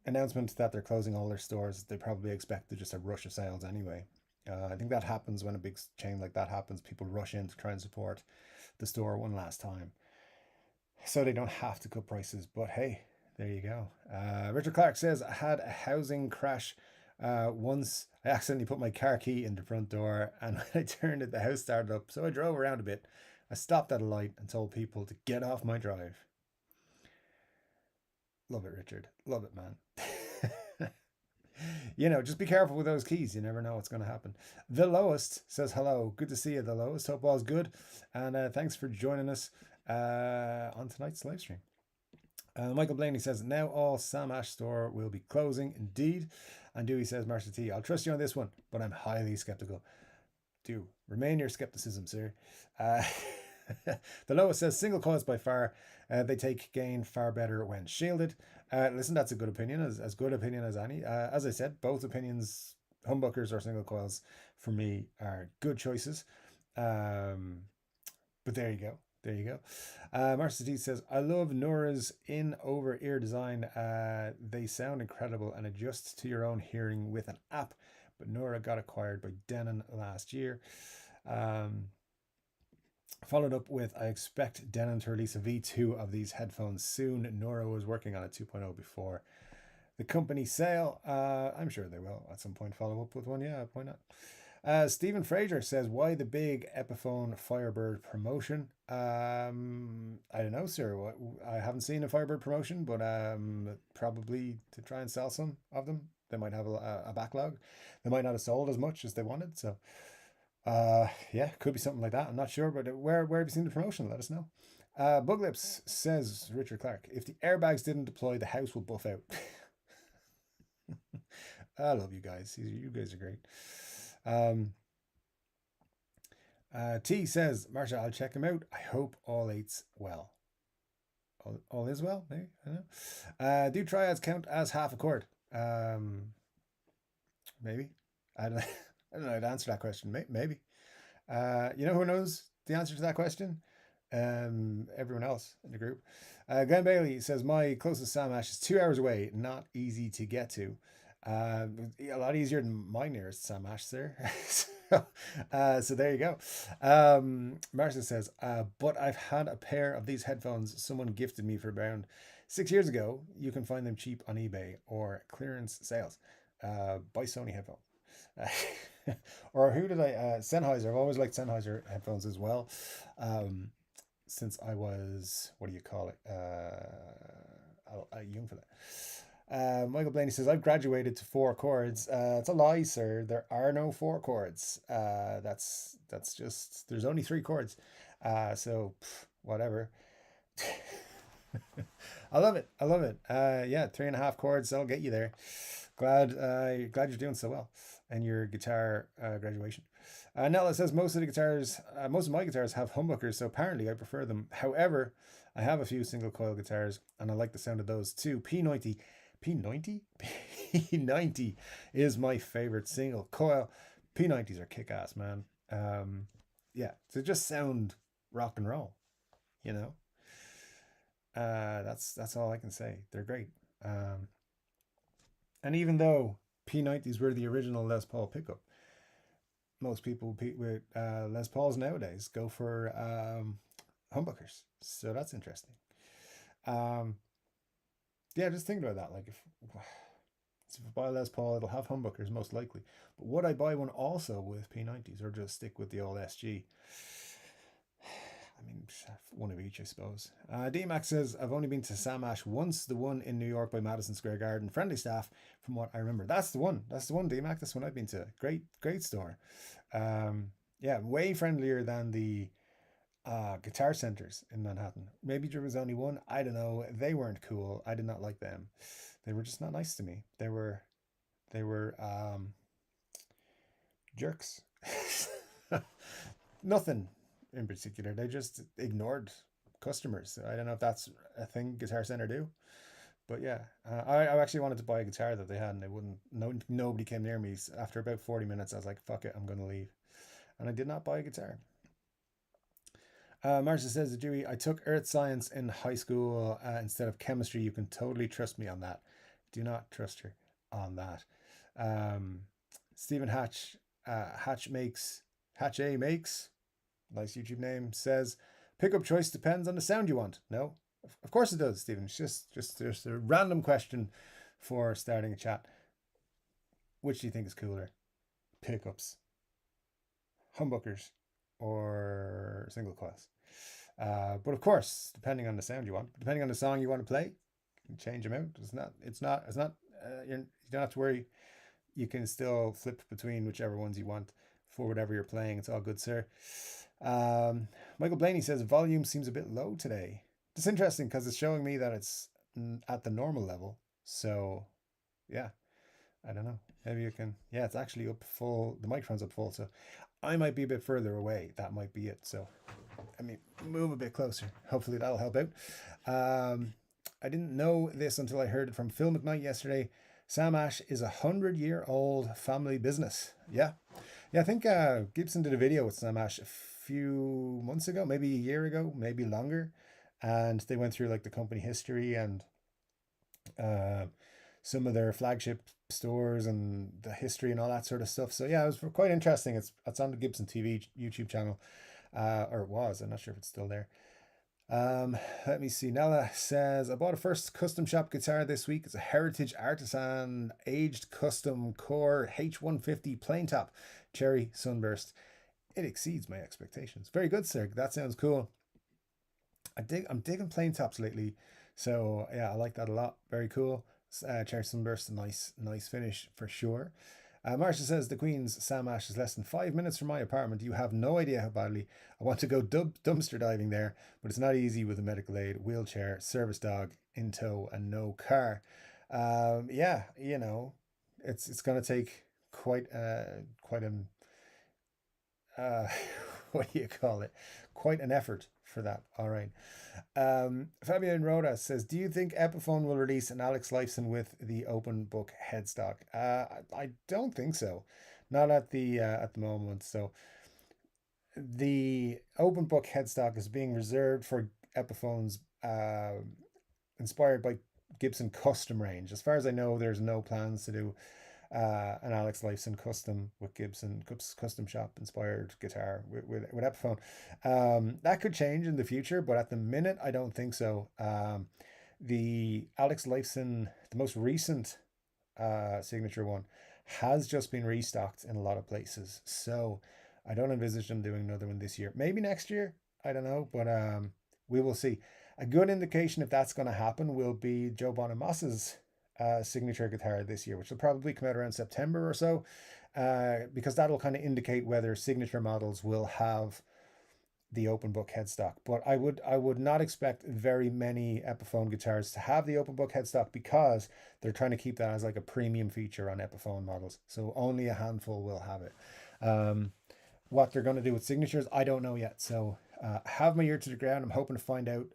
announcement that they're closing all their stores, they probably expected just a rush of sales anyway. I think that happens when a big chain like that happens. People rush in to try and support the store one last time, so they don't have to cut prices. But hey, there you go. Richard Clark says, I had a housing crash once. I accidentally put my car key in the front door, and when I turned it, the house started up. So I drove around a bit. I stopped at a light and told people to get off my drive. Love it, Richard. Love it, man. You know, just be careful with those keys. You never know what's going to happen. The Lowest says, hello. Good to see you, The Lowest. Hope all's good. And thanks for joining us on tonight's live stream. Michael Blaney says, now all Samash store will be closing. Indeed. And Dewey says, Marshall T, I'll trust you on this one, but I'm highly skeptical. Do remain your skepticism, sir. The Lowest says, single coils by far. They take gain far better when shielded. Listen, that's a good opinion, as good opinion as any. As I said, both opinions, humbuckers or single coils, for me are good choices. But there you go. There you go. Marcia D says, I love Nora's in-over-ear design. They sound incredible and adjust to your own hearing with an app. But Nora got acquired by Denon last year. Followed up with, I expect Denon to release a V2 of these headphones soon. Nora was working on a 2.0 before the company sale. I'm sure they will at some point follow up with one. Yeah, why not? Stephen Fraser says, why the big Epiphone Firebird promotion? I don't know, sir. I haven't seen a Firebird promotion, but probably to try and sell some of them. They might have a backlog. They might not have sold as much as they wanted. So yeah, could be something like that. I'm not sure, but where have you seen the promotion? Let us know. Buglips says, Richard Clark, if the airbags didn't deploy, the house will buff out. I love you guys. You guys are great. T says, Marsha, I'll check him out. I hope all eight's well. All is well, maybe. I don't know. Do triads count as half a chord? Maybe. I don't know how to answer that question. Maybe. You know who knows the answer to that question? Everyone else in the group. Glenn Bailey says, my closest Samash is 2 hours away. Not easy to get to. A lot easier than my nearest Sam Ash, sir. So there you go. Marcia says, but I've had a pair of these headphones someone gifted me for around 6 years ago. You can find them cheap on eBay or clearance sales. Buy Sony headphones. Or who did I? Sennheiser. I've always liked Sennheiser headphones as well. Um, since I was, what do you call it? Young for that. Michael Blaney says, I've graduated to four chords. It's a lie, sir. There are no four chords. That's just, there's only three chords. So, whatever. I love it. I love it. Yeah, 3.5 chords. That'll get you there. Glad you're doing so well and your guitar graduation. Nella says most of my guitars have humbuckers, so apparently I prefer them. However, I have a few single coil guitars, and I like the sound of those too. P90, P90 is my favorite single coil. P90s are kick ass, man. Yeah, they just sound rock and roll. You know, that's all I can say. They're great. Um, and even though P90s were the original Les Paul pickup, most people with Les Pauls nowadays go for humbuckers. So that's interesting. Um, yeah, just think about that. Like if I buy a Les Paul, it'll have humbuckers most likely. But would I buy one also with P90s or just stick with the old SG? I mean, one of each, I suppose. D-Max says, I've only been to Sam Ash once, the one in New York by Madison Square Garden. Friendly staff, from what I remember. That's the one. That's the one, D-Max. That's the one I've been to. Great store. Um, yeah, way friendlier than the guitar centers in Manhattan. Maybe there was only one. I don't know. They weren't cool. I did not like them. They were just not nice to me. They were jerks. Nothing in particular. They just ignored customers. I don't know if that's a thing Guitar Center do, but yeah, I actually wanted to buy a guitar that they had, and they wouldn't. Nobody came near me. After about 40 minutes, I was like, "Fuck it, I'm gonna leave," and I did not buy a guitar. Marcia says, Dewey, I took earth science in high school instead of chemistry. You can totally trust me on that. Do not trust her on that. Um, Stephen Hatch A makes, nice YouTube name, says, pickup choice depends on the sound you want. No, of course it does, Stephen. It's just a random question for starting a chat. Which do you think is cooler? Pickups, humbuckers, or single coils? But of course, depending on the sound you want, depending on the song you want to play, you can change them out. It's not. You don't have to worry. You can still flip between whichever ones you want for whatever you're playing. It's all good, sir. Michael Blaney says volume seems a bit low today. It's interesting because it's showing me that it's at the normal level. So, yeah, I don't know. Maybe you can. Yeah, it's actually up full. The microphone's up full. So I might be a bit further away. That might be it. So I mean, move a bit closer. Hopefully that'll help out. I didn't know this until I heard it from Phil McKnight yesterday. Sam Ash is 100-year-old family business. Yeah. Yeah, I think Gibson did a video with Sam Ash a few months ago, maybe a year ago, maybe longer. And they went through like the company history and uh, some of their flagship stores and the history and all that sort of stuff. So yeah, it was quite interesting. It's on the Gibson TV YouTube channel, or it was. I'm not sure if it's still there. Let me see. Nella says, I bought a first custom shop guitar this week. It's a Heritage Artisan aged custom core H150 plain top cherry sunburst. It exceeds my expectations. Very good, sir. That sounds cool. I'm digging plain tops lately. So yeah, I like that a lot. Very cool. Cherry sunburst, a nice finish for sure. Marcia says the Queen's Sam Ash is less than 5 minutes from my apartment. You have no idea how badly I want to go dumpster diving there, but it's not easy with a medical aid, wheelchair, service dog in tow, and no car. Yeah, it's gonna take quite an what do you call it? Quite an effort for that. All right. Fabian Roda says, do you think Epiphone will release an Alex Lifeson with the open book headstock? I don't think so. Not at the moment. So the open book headstock is being reserved for Epiphones inspired by Gibson custom range. As far as I know, there's no plans to do an Alex Lifeson custom with Gibson custom shop inspired guitar with Epiphone. That could change in the future, but at the minute, I don't think so. The Alex Lifeson, the most recent signature one, has just been restocked in a lot of places. So I don't envisage them doing another one this year. Maybe next year. I don't know, but we will see. A good indication if that's going to happen will be Joe Bonamossa's signature guitar this year, which will probably come out around September or so, because that'll kind of indicate whether signature models will have the open book headstock. But I would not expect very many Epiphone guitars to have the open book headstock, because they're trying to keep that as like a premium feature on Epiphone models. So only a handful will have it. What they're going to do with signatures, I don't know yet. So have my ear to the ground. I'm hoping to find out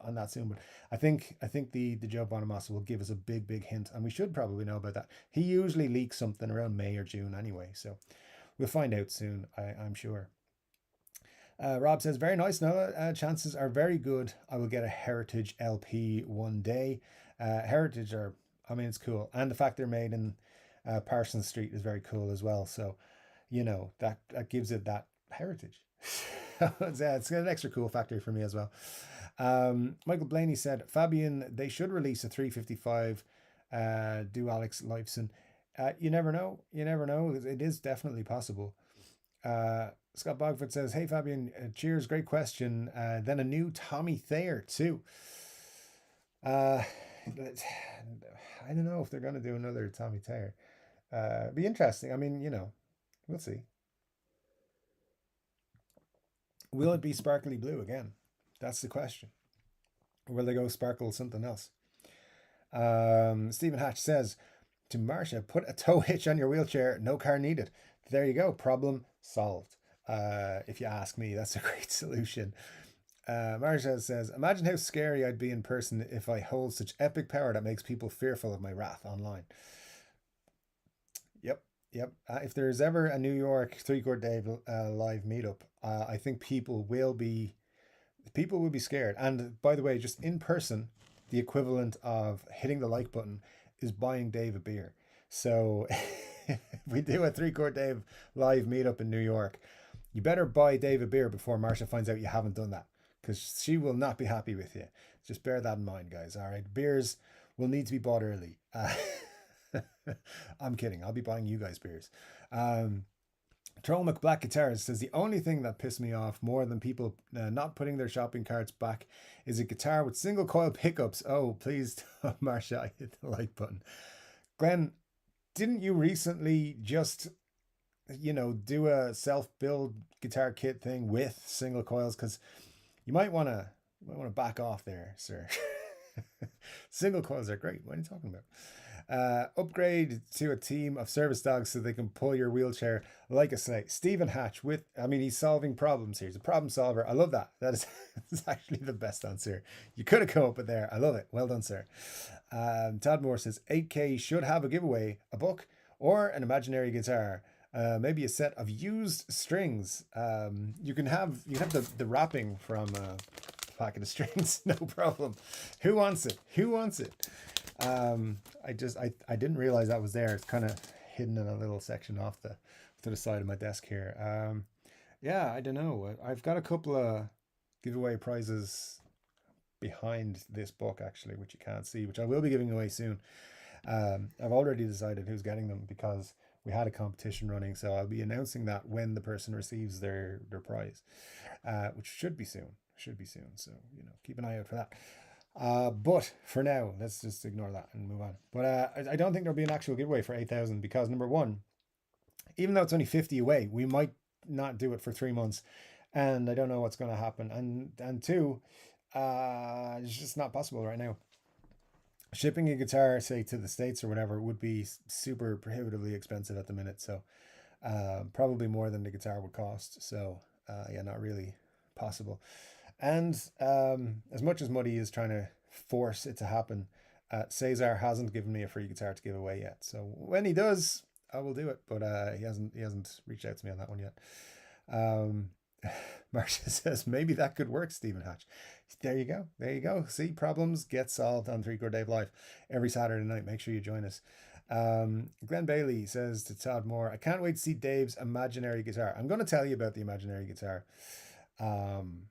on that soon. But I think the Joe Bonamassa will give us a big hint, and we should probably know about that. He usually leaks something around May or June anyway, so we'll find out soon. I'm sure. Rob says, very nice, Noah. Chances are very good I will get a Heritage LP one day. Heritage are, I mean, it's cool. And the fact they're made in Parsons Street is very cool as well. So, that gives it that heritage. It's an extra cool factor for me as well. Michael Blaney said, Fabian, they should release a 355 do Alex Lifeson. You never know. You never know. It is definitely possible. Scott Bogford says, hey Fabian, cheers, great question. Then a new Tommy Thayer too. I don't know if they're going to do another Tommy Thayer. Be interesting. I mean, we'll see. Will it be sparkly blue again? That's the question. Or will they go sparkle something else? Stephen Hatch says, to Marcia, put a tow hitch on your wheelchair, no car needed. There you go, problem solved. If you ask me, that's a great solution. Marcia says, imagine how scary I'd be in person if I hold such epic power that makes people fearful of my wrath online. Yep. If there's ever a New York Chord Dave live meetup, I think people will be scared. And by the way, just in person, the equivalent of hitting the like button is buying Dave a beer. So if we do a Chord Dave live meetup in New York, you better buy Dave a beer before Marcia finds out you haven't done that, because she will not be happy with you. Just bear that in mind, guys. All right, beers will need to be bought early. I'm kidding. I'll be buying you guys beers. Troll McBlack Guitars says, the only thing that pissed me off more than people not putting their shopping carts back is a guitar with single coil pickups. Oh, please, Marcia, I hit the like button. Glenn, didn't you recently just, do a self-build guitar kit thing with single coils? Because you might want to back off there, sir. Single coils are great. What are you talking about? Upgrade to a team of service dogs so they can pull your wheelchair like a snake. Stephen Hatch he's solving problems here. He's a problem solver. I love that. That is that's actually the best answer you could have come up with there. I love it. Well done, sir. Todd Moore says 8K should have a giveaway, a book or an imaginary guitar. Maybe a set of used strings. You can have the wrapping from a packet of strings, no problem. Who wants it? I didn't realize that was there. It's kind of hidden in a little section off to the side of my desk here. I don't know. I've got a couple of giveaway prizes behind this book actually, which you can't see, which I will be giving away soon. I've already decided who's getting them because we had a competition running, so I'll be announcing that when the person receives their prize, which should be soon. So keep an eye out for that. But for now, let's just ignore that and move on. But I don't think there'll be an actual giveaway for 8,000 because number one, even though it's only 50 away, we might not do it for 3 months, and I don't know what's going to happen. And two, it's just not possible right now. Shipping a guitar, say to the States or whatever, would be super prohibitively expensive at the minute. So probably more than the guitar would cost. So not really possible. And as much as Muddy is trying to force it to happen, Cesar hasn't given me a free guitar to give away yet. So when he does, I will do it. But he hasn't reached out to me on that one yet. Marcia says maybe that could work, Stephen Hatch. There you go. There you go. See, problems get solved on Chord Dave Live every Saturday night. Make sure you join us. Glenn Bailey says to Todd Moore, I can't wait to see Dave's imaginary guitar. I'm going to tell you about the imaginary guitar. Um,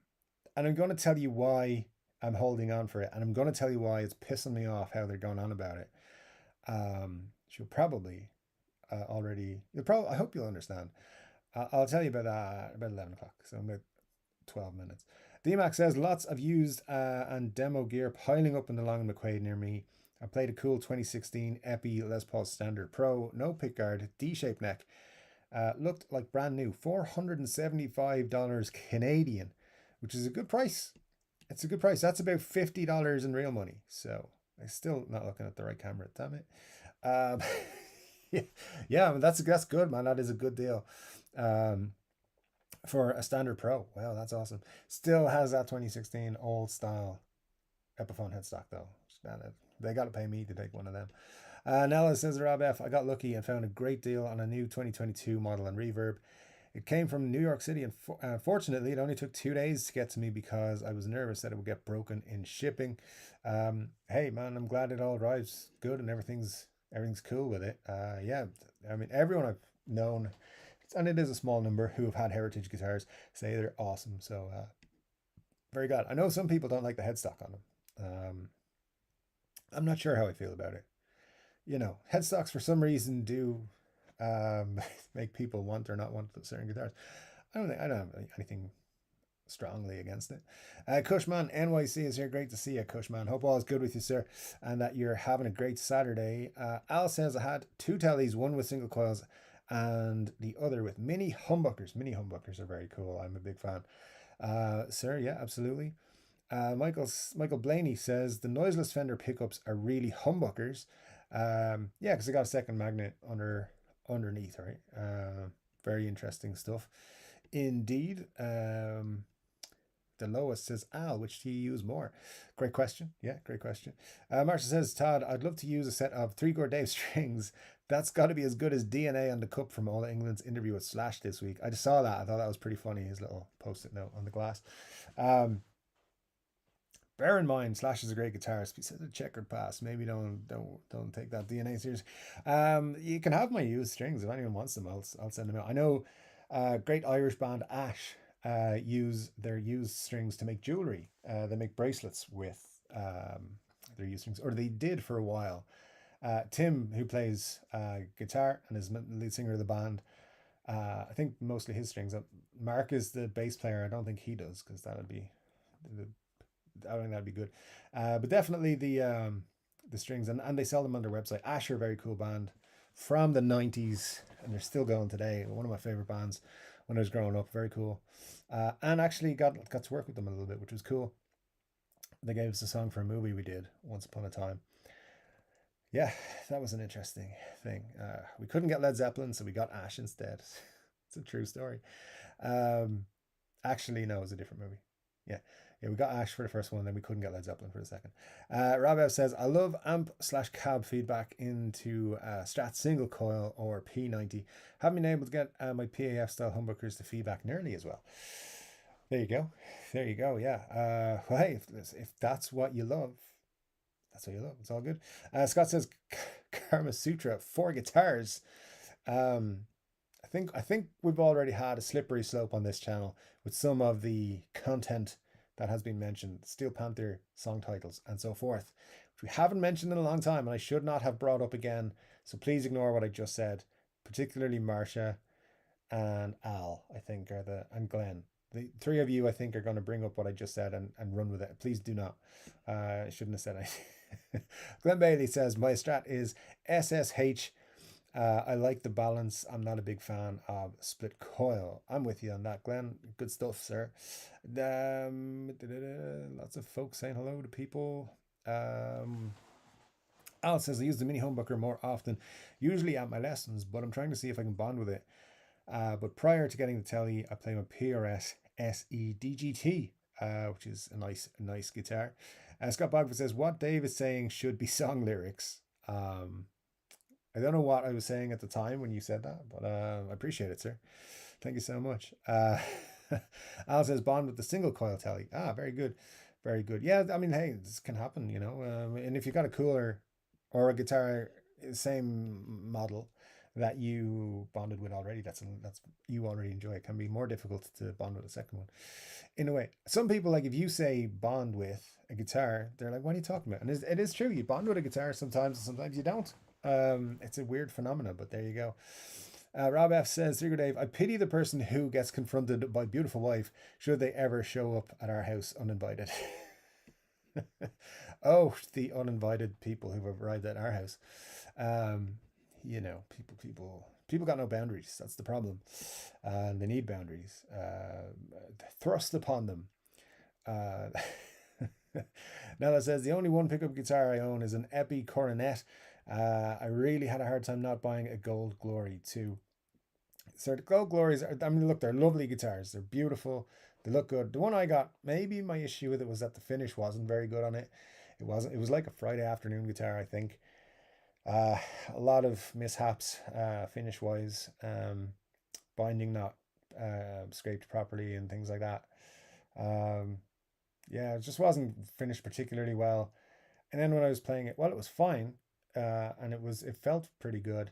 and I'm going to tell you why I'm holding on for it. And I'm going to tell you why it's pissing me off how they're going on about it. She'll probably I hope you'll understand. I'll tell you about 11 o'clock. So I'm about 12 minutes. DMAX says lots of used and demo gear piling up in the Long and McQuaid near me. I played a cool 2016 Epi Les Paul Standard Pro, no pickguard, D-shaped neck. Looked like brand new, $475 Canadian, which is a good price. It's a good price. That's about $50 in real money. So I'm still not looking at the right camera. Damn it. Um, yeah, yeah, I mean, that's good, man. That is a good deal. Um, for a standard pro. Wow, that's awesome. Still has that 2016 old style Epiphone headstock though. They got to pay me to take one of them. Nella says, Rob F, I got lucky and found a great deal on a new 2022 model and reverb. It came from New York City, and fortunately, it only took 2 days to get to me because I was nervous that it would get broken in shipping. Hey, man, I'm glad it all arrives good and everything's cool with it. Yeah, I mean, everyone I've known, and it is a small number who have had heritage guitars, say they're awesome. So very good. I know some people don't like the headstock on them. I'm not sure how I feel about it. You know, headstocks for some reason do make people want or not want certain guitars. I don't have anything strongly against it. Cushman NYC is here. Great to see you, Cushman. Hope all is good with you, sir, and that you're having a great Saturday. Al says I had two tellies, one with single coils and the other with mini humbuckers. Mini humbuckers are very cool. I'm a big fan. Sir, yeah, absolutely. Michael Blaney says the noiseless Fender pickups are really humbuckers. Yeah, because I got a second magnet underneath, right? Very interesting stuff. Indeed. The lowest says, Al, which do you use more? Great question. Yeah, great question. Marsha says, Todd, I'd love to use a set of three Chord Dave strings. That's got to be as good as DNA on the cup from All England's interview with Slash this week. I just saw that. I thought that was pretty funny, his little post-it note on the glass. Bear in mind, Slash is a great guitarist. He said a checkered pass. Maybe don't take that DNA serious. You can have my used strings if anyone wants them. I'll send them out. I know, great Irish band Ash use their used strings to make jewelry. They make bracelets with their used strings, or they did for a while. Tim, who plays guitar and is the lead singer of the band, I think mostly his strings. Mark is the bass player. I don't think he does because that'd be I don't think that'd be good. But definitely the strings, and they sell them on their website. Asher, very cool band from the 90s, and they're still going today. One of my favorite bands when I was growing up. Very cool. And actually got to work with them a little bit, which was cool. They gave us a song for a movie we did once upon a time. Yeah, that was an interesting thing. We couldn't get Led Zeppelin, so we got Ash instead. It's a true story. Actually, no, it was a different movie. Yeah. Yeah, we got Ash for the first one, then we couldn't get Led Zeppelin for the second. Rabev says, I love amp/cab feedback into Strat single coil or P90. Haven't been able to get my PAF style humbuckers to feedback nearly as well. There you go. There you go. Yeah. Well, hey, if that's what you love, that's what you love. It's all good. Scott says, Karma Sutra, 4 guitars. I think we've already had a slippery slope on this channel with some of the content that has been mentioned, Steel Panther song titles and so forth, which we haven't mentioned in a long time, and I should not have brought up again. So please ignore what I just said, particularly Marsha and Al, I think, and Glenn. The three of you, I think, are going to bring up what I just said and run with it. Please do not. I shouldn't have said anything. Glenn Bailey says, my strat is SSH. I like the balance. I'm not a big fan of split coil. I'm with you on that, Glenn. Good stuff, sir. Lots of folks saying hello to people. Al says I use the mini humbucker more often, usually at my lessons, but I'm trying to see if I can bond with it. But prior to getting the telly, I play my PRS SE DGT, which is a nice guitar. Scott Bogford says, what Dave is saying should be song lyrics. I don't know what I was saying at the time when you said that, but I appreciate it, sir. Thank you so much. Al says, bond with the single coil telly. Very good. Very good. Yeah, I mean, hey, this can happen, you know. And if you got a cooler or a guitar, same model that you bonded with already, that's you already enjoy. It can be more difficult to bond with a second one. In a way, some people like if you say bond with a guitar, they're like, "What are you talking about?" And it is true. You bond with a guitar sometimes, and sometimes you don't. It's a weird phenomenon, but there you go. Rob F says, Chord Dave, I pity the person who gets confronted by beautiful wife should they ever show up at our house uninvited. Oh, the uninvited people who've arrived at our house. Um, people got no boundaries. That's the problem. And they need boundaries thrust upon them. Uh, Now that says the only one pickup guitar I own is an Epi Coronet. I really had a hard time not buying a Gold Glory too. So the Gold Glories are, I mean, look, they're lovely guitars. They're beautiful. They look good. The one I got, maybe my issue with it was that the finish wasn't very good on it. It wasn't. It was like a Friday afternoon guitar, I think. Uh, a lot of mishaps, finish wise. Binding not scraped properly and things like that. Um, yeah, it just wasn't finished particularly well. And then when I was playing it, well, it was fine, and it felt pretty good.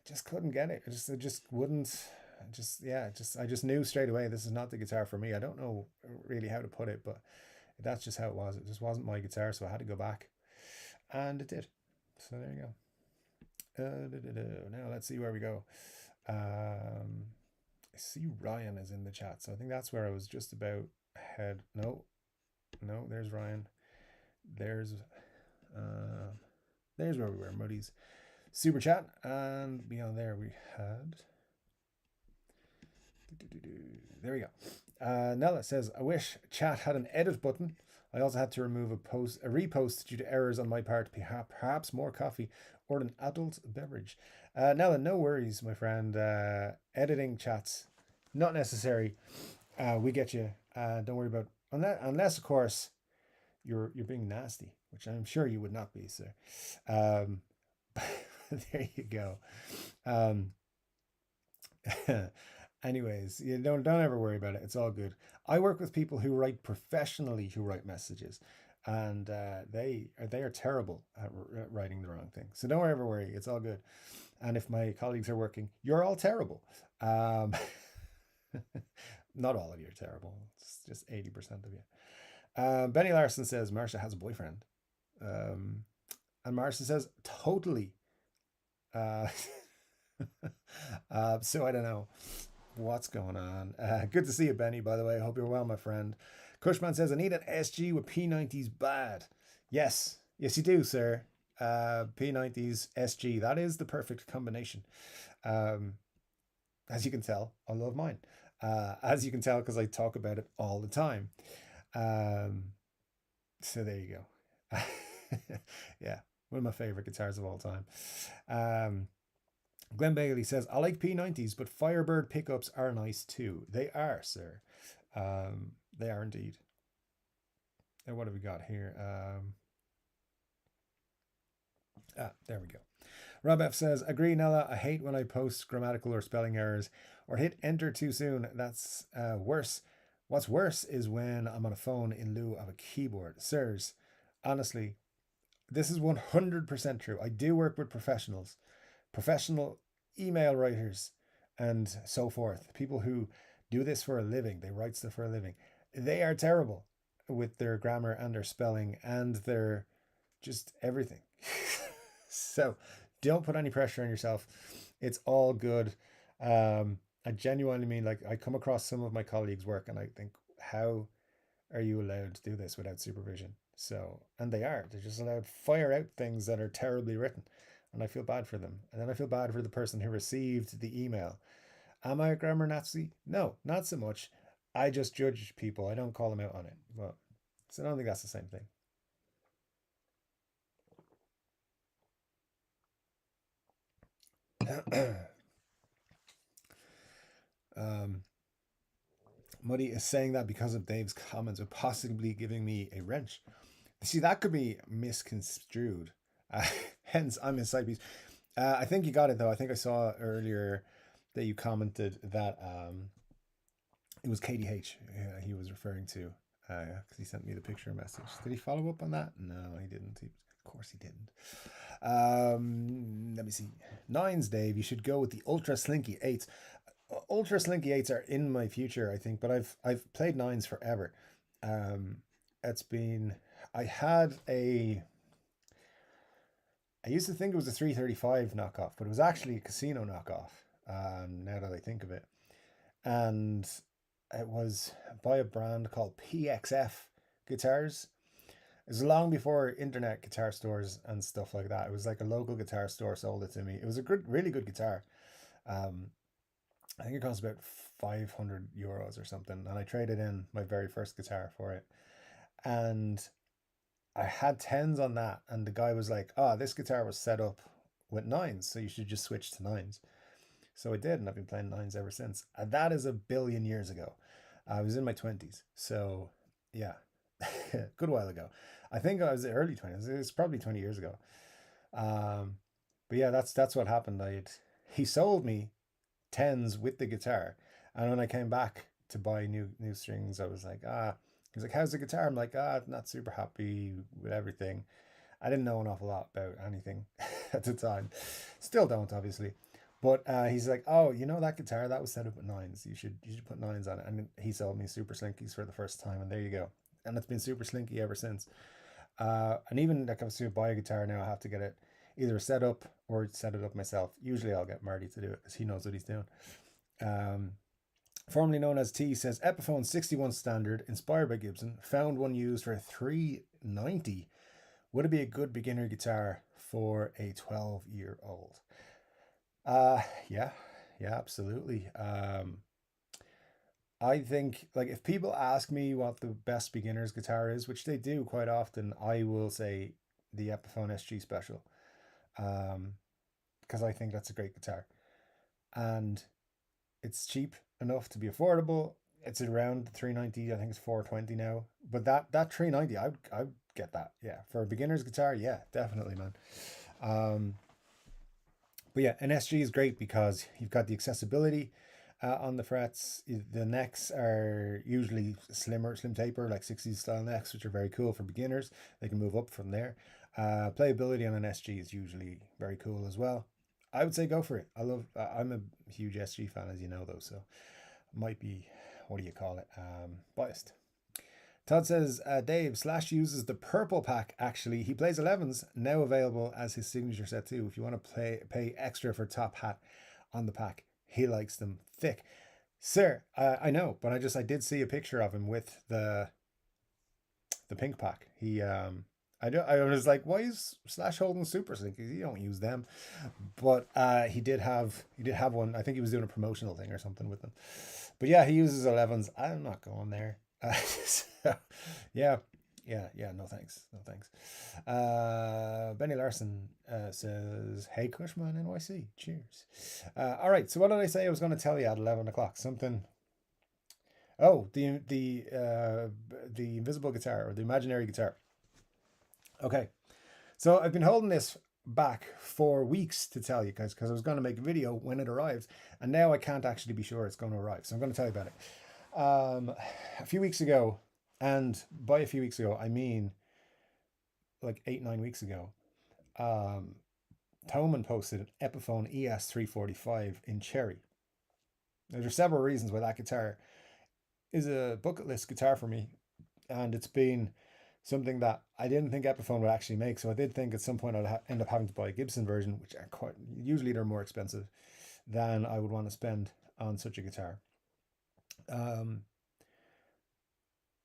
Just couldn't get it. It just wouldn't. I just knew straight away this is not the guitar for me. I don't know really how to put it, but that's just how it was. It just wasn't my guitar, so I had to go back, and it did. So there you go. Now let's see where we go. I see Ryan is in the chat, so I think that's where I was just about head. No, no, there's Ryan. There's uh, there's where we were. Muddy's super chat, and beyond there we had. There we go. Nella says, "I wish chat had an edit button. I also had to remove a repost due to errors on my part. Perhaps more coffee or an adult beverage." Nella, no worries, my friend. Editing chats not necessary. We get you. Don't worry about unless of course you're being nasty, which I'm sure you would not be, sir. Um, there you go. Um, anyways, you don't ever worry about it. It's all good. I work with people who write professionally, who write messages, and they are terrible at writing the wrong thing. So don't ever worry. It's all good. And if my colleagues are working, you're all terrible. Not all of you are terrible. It's just 80% of you. Benny Larson says Marsha has a boyfriend. And Marsha says totally. Uh, so I don't know what's going on. Good to see you, Benny, by the way. I hope you're well, my friend. Cushman says, I need an SG with P90s bad. Yes. Yes, you do, sir. P90s SG. That is the perfect combination. As you can tell, I love mine. As you can tell, because I talk about it all the time. So there you go. Yeah, one of my favorite guitars of all time. Glenn Bailey says, I like P90s, but Firebird pickups are nice too. They are, sir. They are indeed. And what have we got here? There we go. Rob F says, agree, Nella. I hate when I post grammatical or spelling errors or hit enter too soon. That's worse. What's worse is when I'm on a phone in lieu of a keyboard. Sirs, honestly, this is 100% true. I do work with professional email writers and so forth. People who do this for a living, they write stuff for a living. They are terrible with their grammar and their spelling and their just everything. So don't put any pressure on yourself. It's all good. I genuinely mean, like, I come across some of my colleagues' work and I think, how are you allowed to do this without supervision? So, and they're just allowed to fire out things that are terribly written. And I feel bad for them. And then I feel bad for the person who received the email. Am I a grammar Nazi? No, not so much. I just judge people. I don't call them out on it. But so I don't think that's the same thing. Muddy is saying that because of Dave's comments of possibly giving me a wrench. See, that could be misconstrued. Hence, I'm in side piece. I think you got it though. I think I saw earlier that you commented that it was KDH he was referring to. Because he sent me the picture message. Did he follow up on that? No, he didn't. Of course he didn't. Let me see. Nines, Dave. You should go with the Ultra Slinky 8s. Ultra Slinky 8s are in my future, I think, but I've played nines forever. Um, it's been I had a I used to think it was a 335 knockoff, but it was actually a casino knockoff. Now that I think of it, and it was by a brand called PXF guitars. It was long before internet guitar stores and stuff like that. It was like a local guitar store sold it to me. It was a good, really good guitar. Um, I think it cost about 500 euros or something, and I traded in my very first guitar for it. And I had tens on that, and the guy was like, "Oh, this guitar was set up with nines, so you should just switch to nines." So I did, and I've been playing nines ever since. And that is a billion years ago. I was in my 20s, so yeah, good while ago. I think I was early 20s. It's probably 20 years ago. Um, but yeah, that's what happened. He sold me tens with the guitar, and when I came back to buy new strings, I was like, ah. He's like, "How's the guitar?" I'm like, "Ah, not super happy with everything." I didn't know an awful lot about anything at the time. Still don't, obviously. But he's like, "Oh, you know that guitar that was set up at nines. You should put nines on it." And he sold me Super Slinkies for the first time, and there you go. And it's been Super Slinky ever since. And even like if I was to buy a guitar now, I have to get it either set up or set it up myself. Usually, I'll get Marty to do it because he knows what he's doing. Um, Formerly known as T, says Epiphone 61 standard, inspired by Gibson. Found one used for 390. Would it be a good beginner guitar for a 12-year-old? Yeah, yeah, absolutely. I think like if people ask me what the best beginner's guitar is, which they do quite often, I will say the Epiphone SG Special, um, because I think that's a great guitar, and it's cheap enough to be affordable. It's around 390. I think it's 420 now. But that 390, I would get that. Yeah, for a beginner's guitar, yeah, definitely, man. Um, but yeah, an SG is great because you've got the accessibility on the frets. The necks are usually slim taper, like 60s style necks, which are very cool for beginners. They can move up from there. Playability on an SG is usually very cool as well. I would say go for it. I'm a huge SG fan, as you know, though, so might be, what do you call it, biased. Todd says, Dave, Slash uses the purple pack, actually. He plays 11s, now available as his signature set too. If you want to pay extra for top hat on the pack, he likes them thick. Sir, I know, but I did see a picture of him with the pink pack. I was like, why is Slash holding Super Slinkies? You don't use them. But he did have one. I think he was doing a promotional thing or something with them. But yeah, he uses 11s. I'm not going there. So, yeah, yeah. No thanks. No thanks. Benny Larson says, "Hey, Cushman NYC. Cheers." All right. So what did I say I was going to tell you at 11 o'clock? Something. Oh, the invisible guitar or the imaginary guitar. Okay. So I've been holding this back for weeks to tell you guys because I was going to make a video when it arrives, and now I can't actually be sure it's going to arrive. So I'm going to tell you about it. A few weeks ago, and by a few weeks ago, I mean like 8, 9 weeks ago, um, Thoman posted an Epiphone ES345 in cherry. Now, there's several reasons why that guitar is a bucket list guitar for me, and it's been something that I didn't think Epiphone would actually make. So I did think at some point I'd end up having to buy a Gibson version, which are quite usually they're more expensive than I would want to spend on such a guitar. Um,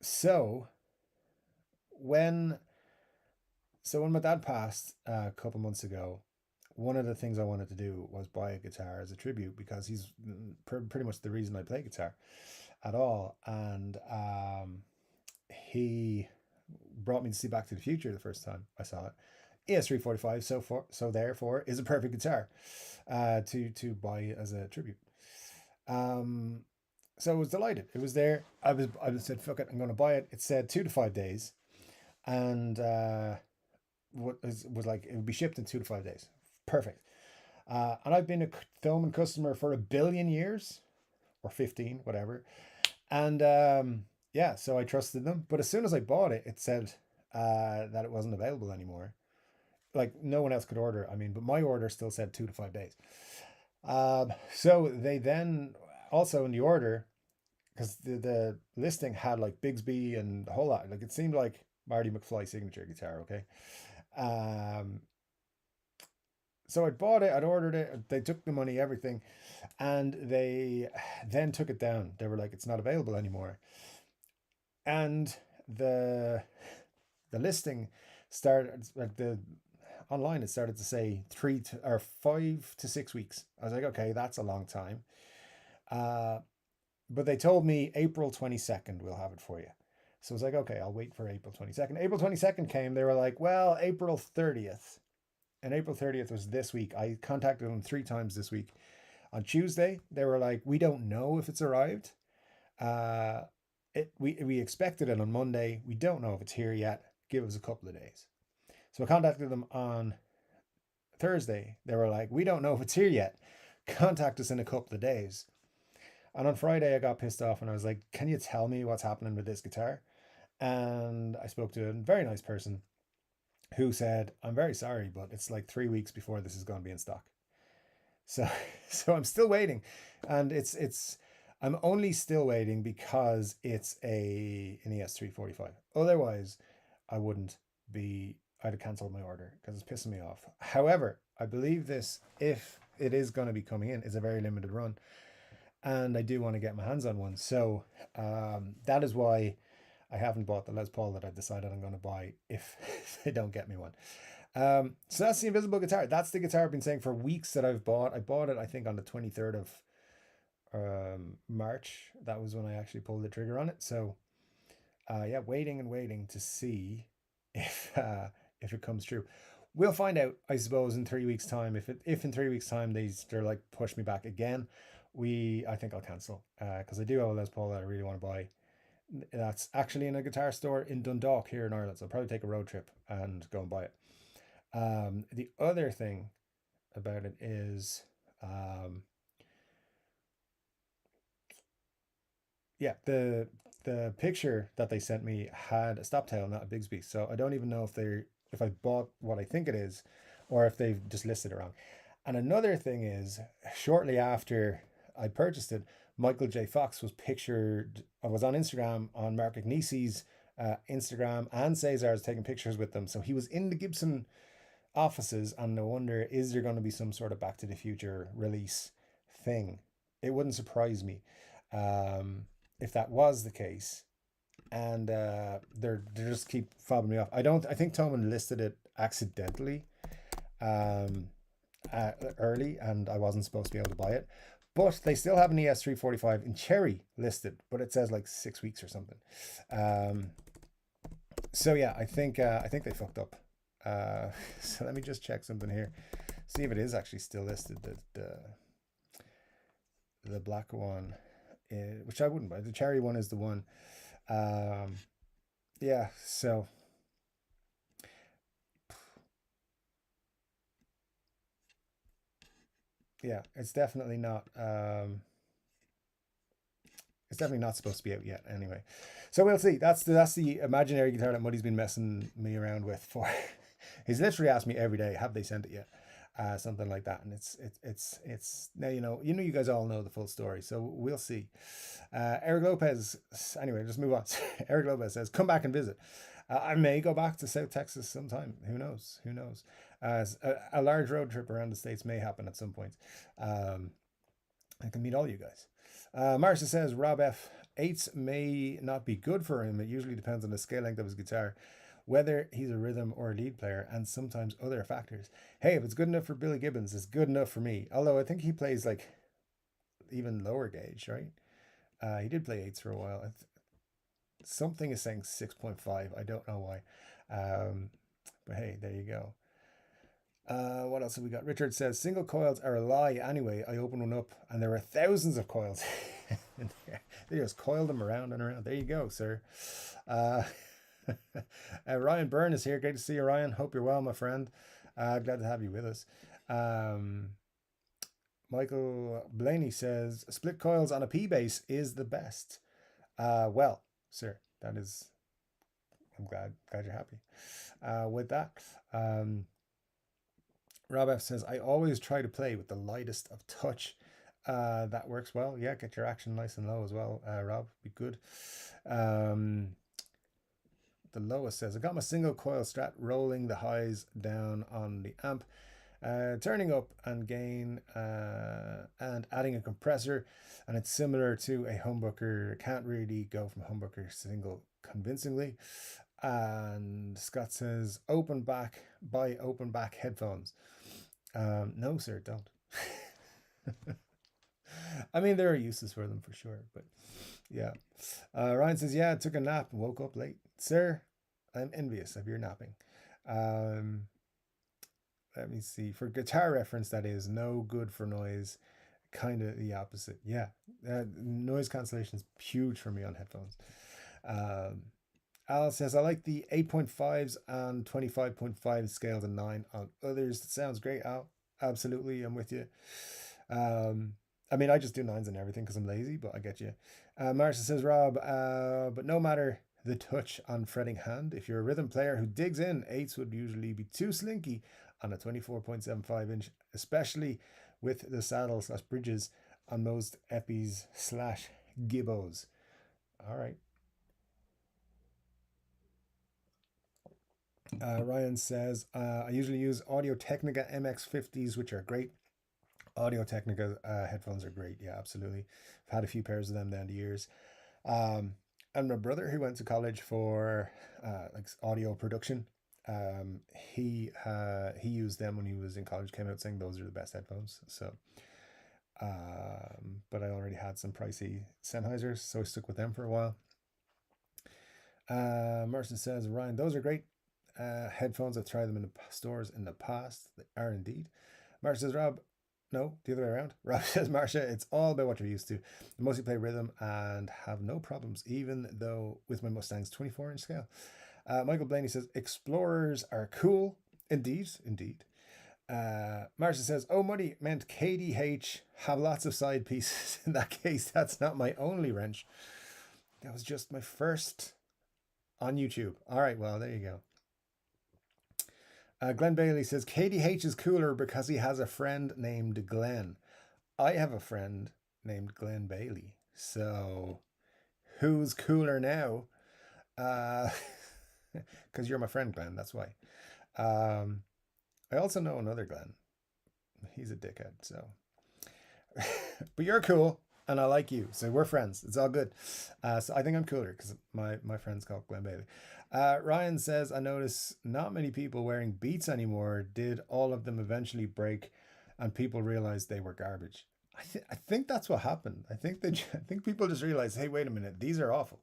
so when when my dad passed a couple months ago, one of the things I wanted to do was buy a guitar as a tribute because he's pretty much the reason I play guitar at all. And he brought me to see Back to the Future the first time I saw it. ES345, so therefore is a perfect guitar to buy as a tribute. Um, so I was delighted. It was there. I said, fuck it, I'm going to buy it. It said 2 to 5 days, and was like it would be shipped in 2 to 5 days. Perfect. And I've been a Thoman customer for a billion years, or 15, whatever. And yeah, so I trusted them. But as soon as I bought it, it said that it wasn't available anymore. Like no one else could order. I mean, but my order still said 2 to 5 days. So they then also in the order, because the listing had like Bigsby and a whole lot. Like it seemed like Marty McFly signature guitar. Okay. Um, so I bought it. I'd ordered it. They took the money, everything, and they then took it down. They were like, it's not available anymore. And the the listing started like the online. It started to say 5 to 6 weeks. I was like, okay, that's a long time. Uh, but they told me April 22nd we'll have it for you. So I was like, okay, I'll wait for April 22nd. April 22nd came. They were like, well, April 30th. And April 30th was this week. I contacted them 3 times this week. On Tuesday, they were like, we don't know if it's arrived. Uh, we expected it on Monday. We don't know if it's here yet. Give us a couple of days. So I contacted them on Thursday. They were like, we don't know if it's here yet. Contact us in a couple of days. And on Friday, I got pissed off and I was like, can you tell me what's happening with this guitar? And I spoke to a very nice person who said, I'm very sorry, but it's like 3 weeks before this is going to be in stock. So, so I'm still waiting. And I'm only still waiting because it's an ES345. Otherwise, I wouldn't be, I'd have cancelled my order because it's pissing me off. However, I believe this, if it is going to be coming in, is a very limited run. And I do want to get my hands on one. So that is why I haven't bought the Les Paul that I've decided I'm going to buy if they don't get me one. So that's the invisible guitar. That's the guitar I've been saying for weeks that I've bought. I bought it, I think, on the 23rd of March. That was when I actually pulled the trigger on it. So yeah, waiting and waiting to see if it comes true. We'll find out, I suppose, in 3 weeks' time. If in 3 weeks' time they're like push me back again, I think I'll cancel because I do have a Les Paul that I really want to buy. That's actually in a guitar store in Dundalk here in Ireland. So I'll probably take a road trip and go and buy it. The other thing about it is, yeah, the picture that they sent me had a stop tail, not a Bigsby. So I don't even know if I bought what I think it is, or if they've just listed it wrong. And another thing is, shortly after I purchased it, Michael J. Fox was pictured. I was on Instagram on Mark Ignisi's Instagram, and Cesar's taking pictures with them. So he was in the Gibson offices, and I wonder, is there going to be some sort of Back to the Future release thing? It wouldn't surprise me um, if that was the case. And they just keep fobbing me off. I think Toman listed it accidentally um, early, and I wasn't supposed to be able to buy it. But they still have an ES345 in cherry listed, but it says like 6 weeks or something. Um, so yeah, I think they fucked up. So let me just check something here, see if it is actually still listed. The black one, which I wouldn't buy. The cherry one is the one. Um, yeah. So yeah, it's definitely not. It's definitely not supposed to be out yet. Anyway, so we'll see. That's the imaginary guitar that Muddy's been messing me around with for. He's literally asked me every day, have they sent it yet? Something like that, and it's now you guys all know the full story, so we'll see. Eric Lopez. Anyway, just move on. Eric Lopez says, "Come back and visit." I may go back to South Texas sometime. Who knows? Who knows? A large road trip around the states may happen at some point. Um, I can meet all you guys. Marcia says Rob F. Eights may not be good for him. It usually depends on the scale length of his guitar, whether he's a rhythm or a lead player, and sometimes other factors. Hey, if it's good enough for Billy Gibbons, it's good enough for me. Although I think he plays like even lower gauge, right? He did play eights for a while. Something is saying 6.5. I don't know why. But hey, there you go. What else have we got? Richard says single coils are a lie anyway. I opened one up and there were thousands of coils in there. They just coiled them around and around. There you go, sir. Uh, Ryan Byrne is here. Great to see you, Ryan. Hope you're well, my friend. Glad to have you with us. Michael Blaney says split coils on a P bass is the best. Well, sir. That is, I'm glad you're happy with that. Um, Rob F says, I always try to play with the lightest of touch. That works well. Yeah, get your action nice and low as well, Rob. Be good. Um, the lowest says, I got my single coil strat rolling the highs down on the amp, turning up and gain and adding a compressor. And it's similar to a humbucker. Can't really go from humbucker single convincingly. And Scott says, buy open back headphones. No, sir, don't. I mean, there are uses for them for sure, but yeah. Ryan says, yeah, I took a nap and woke up late. Sir, I'm envious of your napping. Um, Let me see. For guitar reference, that is no good for noise. Kind of the opposite. Yeah. Noise cancellation is huge for me on headphones. Um, Al says, I like the 8.5s and 25.5 scale to 9 on others. That sounds great, Al. Absolutely. I'm with you. Um, I mean, I just do nines and everything because I'm lazy, but I get you. Marsha says, Rob, but no matter the touch on fretting hand, if you're a rhythm player who digs in, eights would usually be too slinky on a 24.75 inch, especially with the saddle slash bridges on most epis slash gibbos. All right. Ryan says, I usually use Audio Technica MX50s, which are great. Audio Technica headphones are great. Yeah, absolutely. I've had a few pairs of them down the years. Um, and my brother, who went to college for like audio production, he used them when he was in college. Came out saying those are the best headphones. So, but I already had some pricey Sennheisers, so I stuck with them for a while. Mercer says, Ryan, those are great headphones. I've tried them in the stores in the past. They are indeed. Marcia says, Rob, no, the other way around. Rob says, Marcia, it's all about what you're used to. I mostly play rhythm and have no problems, even though with my Mustang's 24-inch scale. Michael Blaney says, Explorers are cool. Indeed, indeed. Marcia says, oh, Muddy meant KDH have lots of side pieces. In that case, that's not my only wrench. That was just my first on YouTube. All right, well, there you go. Glenn Bailey says, KDH is cooler because he has a friend named Glenn. I have a friend named Glenn Bailey. So who's cooler now? Because you're my friend, Glenn. That's why. I also know another Glenn. He's a dickhead. So, but you're cool and I like you. So we're friends. It's all good. So I think I'm cooler because my friend's called Glenn Bailey. Ryan says, I notice not many people wearing Beats anymore. Did all of them eventually break and people realized they were garbage? I think that's what happened. I think people just realized, hey, wait a minute, these are awful.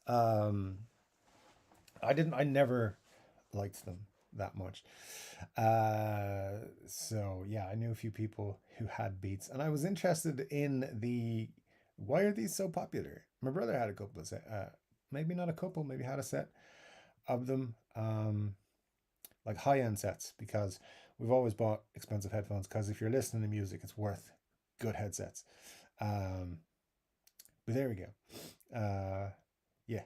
I never liked them that much. So yeah, I knew a few people who had Beats, and I was interested in why are these so popular? My brother had a couple of maybe not a couple, maybe had a set of them, like high end sets, because we've always bought expensive headphones because if you're listening to music, it's worth good headsets. But there we go. Yeah.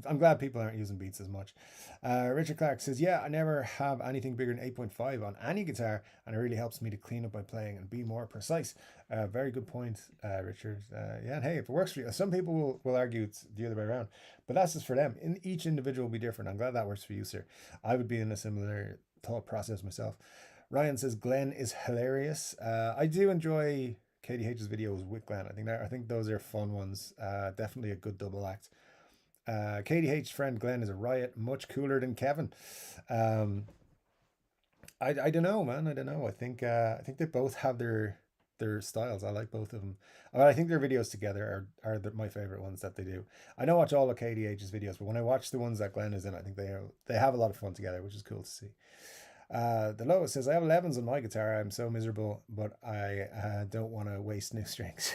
I'm glad people aren't using Beats as much. Richard Clark says, yeah, I never have anything bigger than 8.5 on any guitar, and it really helps me to clean up my playing and be more precise. Very good point, Richard. Yeah, and hey, if it works for you, some people will argue it's the other way around, but that's just for them. Each individual will be different. I'm glad that works for you, sir. I would be in a similar thought process myself. Ryan says, Glenn is hilarious. I do enjoy KDH's videos with Glenn. I think those are fun ones. Definitely a good double act. KDH's friend Glenn is a riot, much cooler than Kevin. I don't know, man. I don't know. I think they both have their styles. I like both of them. I think their videos together are my favorite ones that they do. I don't watch all of KDH's videos, but when I watch the ones that Glenn is in, I think they have a lot of fun together, which is cool to see. The Lois says, I have 11s on my guitar. I'm so miserable, but I don't want to waste new strings.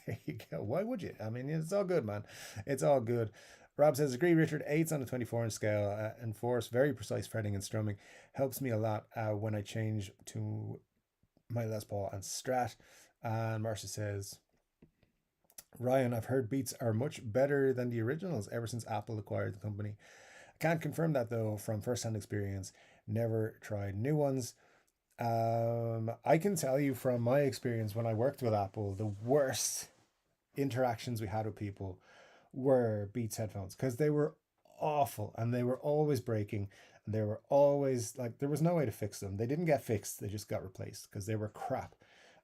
There you go. Why would you? I mean, it's all good, man. It's all good. Rob says, agree, Richard. 8s on a 24-inch scale. Enforce very precise fretting and strumming. Helps me a lot when I change to my Les Paul and Strat. And Marcia says, Ryan, I've heard Beats are much better than the originals ever since Apple acquired the company. I can't confirm that though from first-hand experience. Never tried new ones. I can tell you from my experience when I worked with Apple, the worst interactions we had with people were Beats headphones because they were awful and they were always breaking and they were always like there was no way to fix them. They didn't get fixed; they just got replaced because they were crap,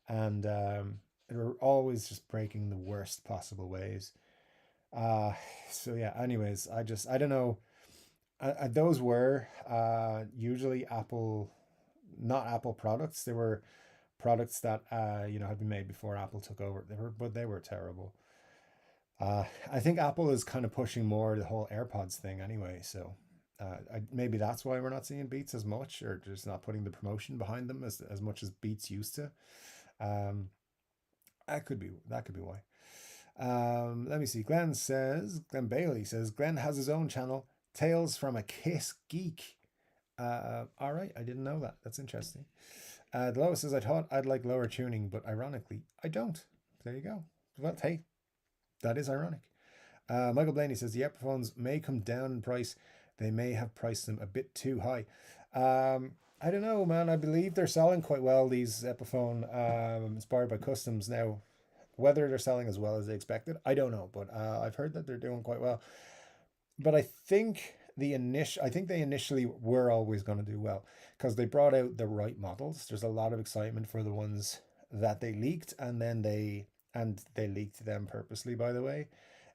and they were always just breaking the worst possible ways. Uh, so yeah. Anyways, I don't know. Those were usually Apple, not Apple products. They were products that had been made before Apple took over. They were terrible. I think Apple is kind of pushing more the whole AirPods thing anyway. So maybe that's why we're not seeing Beats as much, or just not putting the promotion behind them as much as Beats used to. Um, that could be why. Let me see. Glenn Bailey says Glenn has his own channel, Tales from a Kiss Geek. All right, I didn't know that. That's interesting. The Lois says I thought I'd like lower tuning, but ironically, I don't. There you go. Well, hey, that is ironic. Michael Blaney says the Epiphones may come down in price. They may have priced them a bit too high. I don't know, man. I believe they're selling quite well, these Epiphone inspired by customs. Now, whether they're selling as well as they expected, I don't know. But I've heard that they're doing quite well. But I think they initially were always going to do well because they brought out the right models. There's a lot of excitement for the ones that they leaked, and they leaked them purposely, by the way.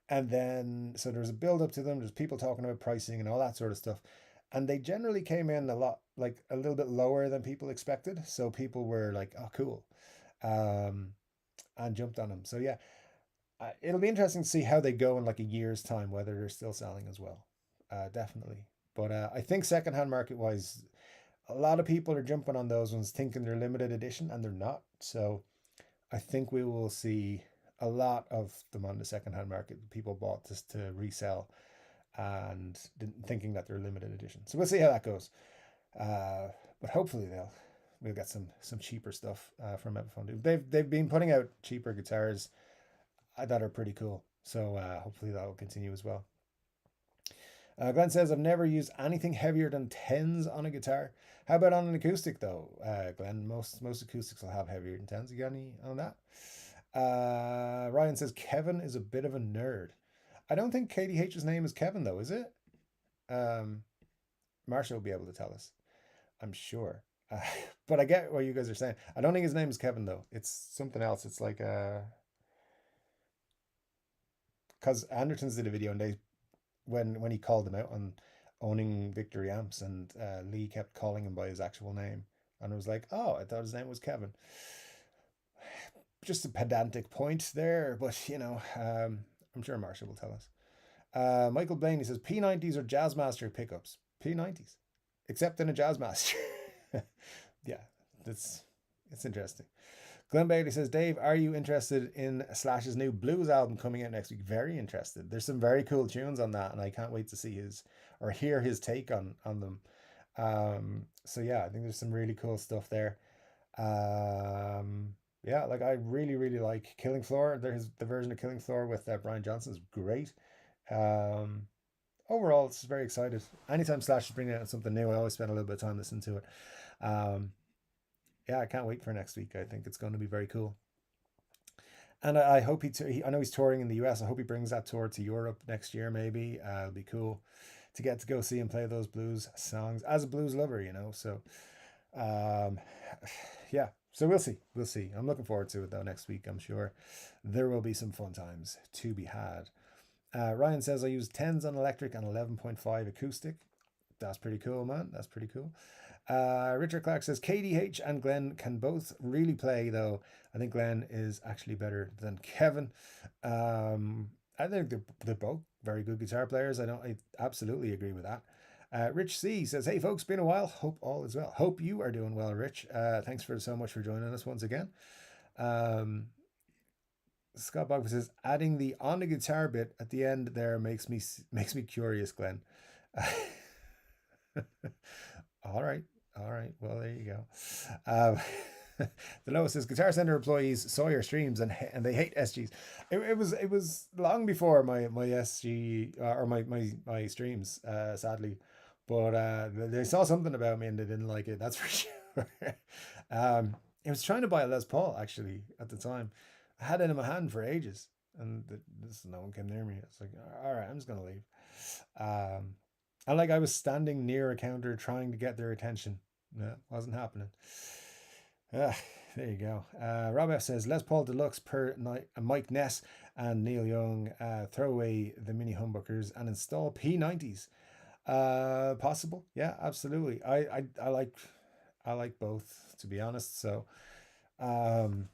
And then so there's a build up to them. There's people talking about pricing and all that sort of stuff, and they generally came in a lot like a little bit lower than people expected. So people were like, "Oh, cool," um, and jumped on them. So yeah, it'll be interesting to see how they go in like a year's time, whether they're still selling as well. Definitely. But I think secondhand market wise, a lot of people are jumping on those ones thinking they're limited edition and they're not. So I think we will see a lot of them on the secondhand market. People bought this to resell and thinking that they're limited edition. So we'll see how that goes. Uh, but hopefully we'll get some cheaper stuff from Epiphone. They've been putting out cheaper guitars that are pretty cool. So hopefully that will continue as well. Glenn says, I've never used anything heavier than tens on a guitar. How about on an acoustic though, Glenn? Most acoustics will have heavier than tens. You got any on that? Ryan says Kevin is a bit of a nerd. I don't think KDH's name is Kevin though, is it? Um, Marsha will be able to tell us. I'm sure. But I get what you guys are saying. I don't think his name is Kevin though. It's something else. It's like because Andertons did a video and they when he called them out on owning Victory amps, and Lee kept calling him by his actual name, and I was like, oh, I thought his name was Kevin. Just a pedantic point there, but I'm sure Marshall will tell us. Michael Blaney says P90s are Jazzmaster pickups. P90s, except in a Jazzmaster. Yeah, that's it's interesting. Glenn Bailey says, Dave, are you interested in Slash's new blues album coming out next week? Very interested. There's some very cool tunes on that, and I can't wait to see his or hear his take on them. So yeah, I think there's some really cool stuff there. Yeah, like I really, really like Killing Floor. There's the version of Killing Floor with Brian Johnson is great. Um, Overall, it's very excited. Anytime Slash is bringing out something new, I always spend a little bit of time listening to it. Um, yeah, I can't wait for next week. I think it's going to be very cool. And I hope I know he's touring in the US. I hope he brings that tour to Europe next year, maybe. It'll be cool to get to go see him play those blues songs as a blues lover. So, um, yeah. So we'll see. We'll see. I'm looking forward to it though next week. I'm sure there will be some fun times to be had. Ryan says I use 10s on electric and 11.5 acoustic. That's pretty cool, man. That's pretty cool. Richard Clark says KDH and Glenn can both really play, though. I think Glenn is actually better than Kevin. I think they're both very good guitar players. I absolutely agree with that. Rich C says, "Hey folks, been a while. Hope all is well. Hope you are doing well, Rich. Thanks for so much for joining us once again." Um, Scott Bogford says, "Adding the on the guitar bit at the end there makes me curious, Glenn." All right. All right. Well, there you go. Um, The lowest says Guitar Center employees saw your streams and they hate SGs. It was long before my SG or my streams, sadly, but they saw something about me and they didn't like it. That's for sure. um, I was trying to buy a Les Paul actually at the time. I had it in my hand for ages, and this no one came near me. It's like, all right, I'm just gonna leave. Um, and like I was standing near a counter trying to get their attention. No, wasn't happening. Ah, there you go. Rob F says Les Paul Deluxe per night. Mike Ness and Neil Young throw away the mini humbuckers and install P90s. Possible. Yeah, absolutely. I like both, to be honest. So um,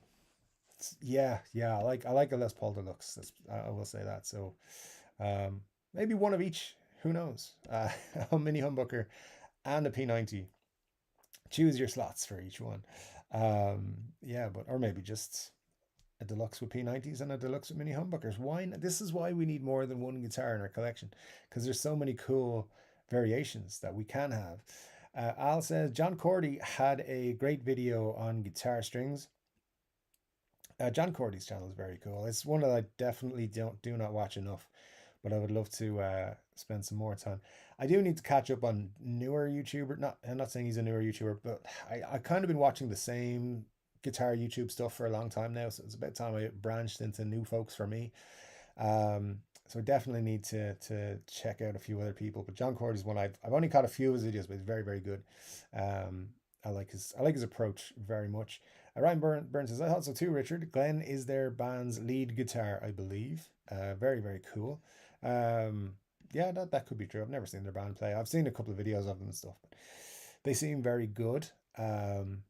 yeah. I like a Les Paul Deluxe. I will say that. So um, maybe one of each. Who knows? A mini humbucker and a P90. Choose your slots for each one. Yeah, but or maybe just a deluxe with P90s and a deluxe with mini humbuckers. Why? This is why we need more than one guitar in our collection, because there's so many cool variations that we can have. Al says John Cordy had a great video on guitar strings. John Cordy's channel is very cool. It's one that I definitely do not watch enough, but I would love to spend some more time. I do need to catch up on newer YouTuber. Not I'm not saying he's a newer YouTuber, but I kind of been watching the same guitar YouTube stuff for a long time now. So it's about time I branched into new folks for me. So I definitely need to check out a few other people. But John Cord is one I've only caught a few of his videos, but he's very very good. Um, I like his approach very much. Ryan Burns says I thought so too. Richard Glenn is their band's lead guitar, I believe. Very very cool. Um, yeah, that could be true. I've never seen their band play. I've seen a couple of videos of them and stuff, but they seem very good. Um,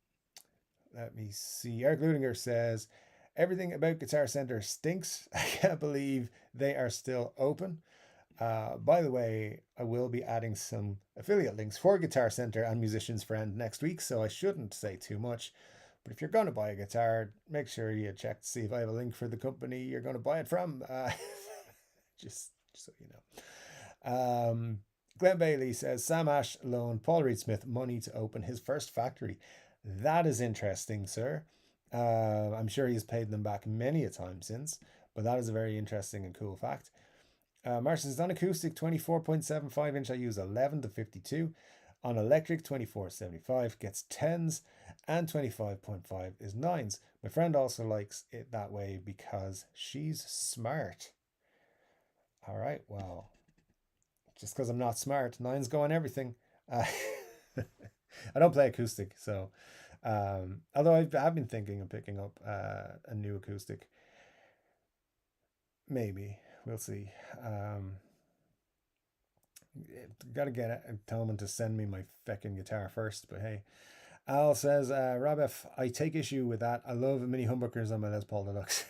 Let me see. Eric Ludinger says everything about Guitar Center stinks. I can't believe they are still open. By the way, I will be adding some affiliate links for Guitar Center and Musician's Friend next week, so I shouldn't say too much. But if you're going to buy a guitar, make sure you check to see if I have a link for the company you're going to buy it from. Just so you know. Glenn Bailey says Sam Ash loaned Paul Reed Smith money to open his first factory. That is interesting, sir. I'm sure he's paid them back many a time since, but that is a very interesting and cool fact. Martin says on acoustic 24.75 inch, I use 11 to 52. On electric 24.75 gets 10s, and 25.5 is 9s. My friend also likes it that way because she's smart. All right, well, just because I'm not smart, 9s go on everything. I don't play acoustic, so although have been thinking of picking up a new acoustic. Maybe we'll see. Gotta get Tillman to send me my feckin' guitar first, but hey. Al says, Rob F, I take issue with that. I love mini humbuckers on my Les Paul Deluxe.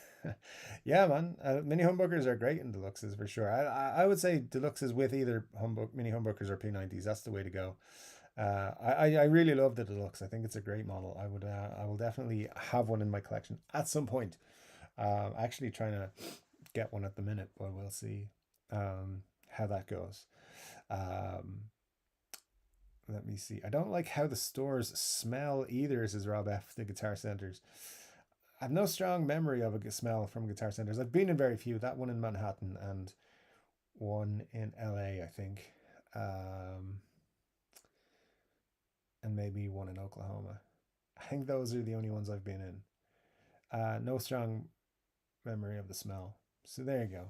Yeah, man. Mini humbuckers are great in deluxes for sure. I would say deluxes with either mini humbuckers or P90s. That's the way to go. I really love the deluxe. I think it's a great model. I will definitely have one in my collection at some point. Actually trying to get one at the minute, but we'll see how that goes. Um, Let me see. I don't like how the stores smell either, says Rob F. The Guitar Centers. I have no strong memory of a smell from Guitar Centers. I've been in very few. That one in Manhattan and one in LA, I think. Um, and maybe one in Oklahoma. I think those are the only ones I've been in. No strong memory of the smell. So there you go.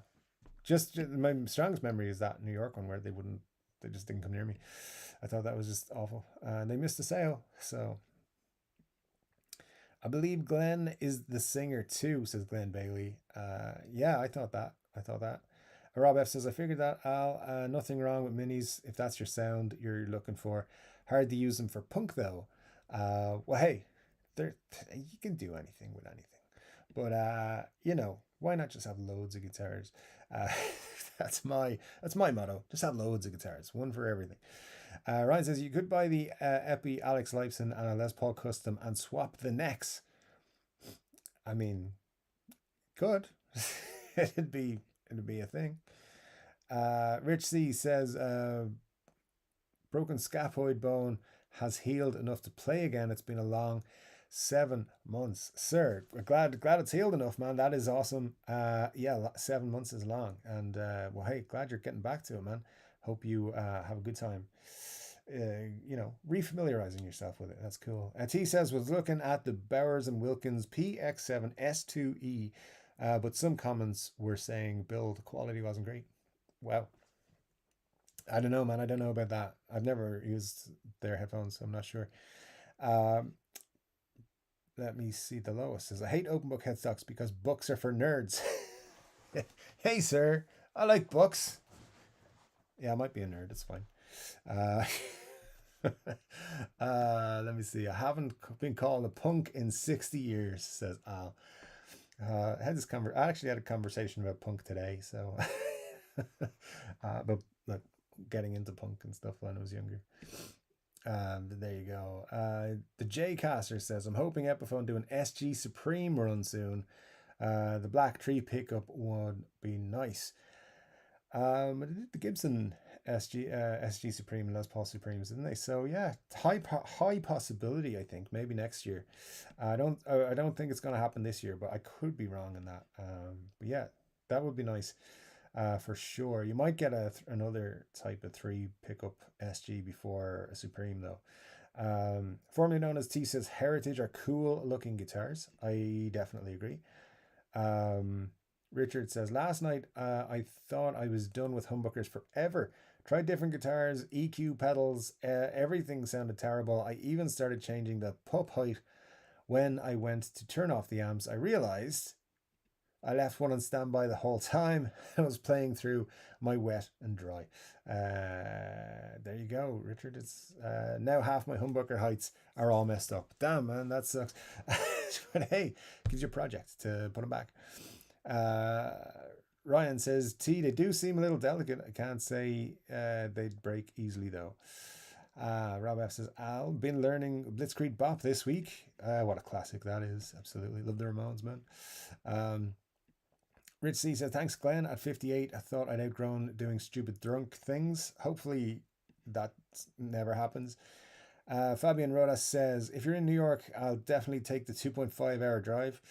Just my strongest memory is that New York one where they just didn't come near me. I thought that was just awful. They missed a sale. So I believe Glenn is the singer too, says Glenn Bailey. Yeah, I thought that. Rob F says, I figured that, Al. Nothing wrong with minis if that's your sound you're looking for. Hard to use them for punk though. Well, hey, you can do anything with anything. But why not just have loads of guitars? Uh, that's my motto. Just have loads of guitars, one for everything. Ryan says you could buy the Epi Alex Lifeson and a Les Paul Custom and swap the necks. I mean, could it'd be a thing. Rich C says broken scaphoid bone has healed enough to play again. It's been a long 7 months, sir. Glad it's healed enough, man. That is awesome. Yeah, 7 months is long, and well, hey, glad you're getting back to it, man. Hope you have a good time. Refamiliarizing yourself with it. That's cool. T says was looking at the Bowers and Wilkins PX7 S2E, but some comments were saying build quality wasn't great. Wow. I don't know, man. I don't know about that. I've never used their headphones, so I'm not sure. Um, Let me see. The lowest says I hate open book headstocks because books are for nerds. Hey, sir, I like books. Yeah, I might be a nerd. It's fine. Uh, let me see. I haven't been called a punk in 60 years, says Al. I actually had a conversation about punk today, so but like getting into punk and stuff when I was younger. There you go. The J Caster says I'm hoping Epiphone do an SG Supreme run soon. The Black Tree pickup would be nice. The Gibson SG Supreme and Les Paul Supremes, didn't they? So yeah, high possibility. I think maybe next year. I don't think it's going to happen this year, but I could be wrong in that. But yeah, that would be nice. For sure. You might get another type of 3 pickup SG before a Supreme though. Formerly known as T says Heritage are cool looking guitars. I definitely agree. Richard says last night I thought I was done with humbuckers forever. Tried different guitars, EQ pedals, everything sounded terrible. I even started changing the pup height. When I went to turn off the amps, I realized I left one on standby the whole time. I was playing through my wet and dry. There you go, Richard. It's now half my humbucker heights are all messed up. Damn, man, that sucks. But hey, gives you a project to put them back. Ryan says, T, they do seem a little delicate. I can't say they'd break easily though. Rob F says, Al, been learning Blitzkrieg Bop this week. What a classic that is. Absolutely. Love the Ramones, man. Rich C says, thanks, Glenn. At 58, I thought I'd outgrown doing stupid drunk things. Hopefully that never happens. Fabian Rodas says, if you're in New York, I'll definitely take the 2.5 hour drive.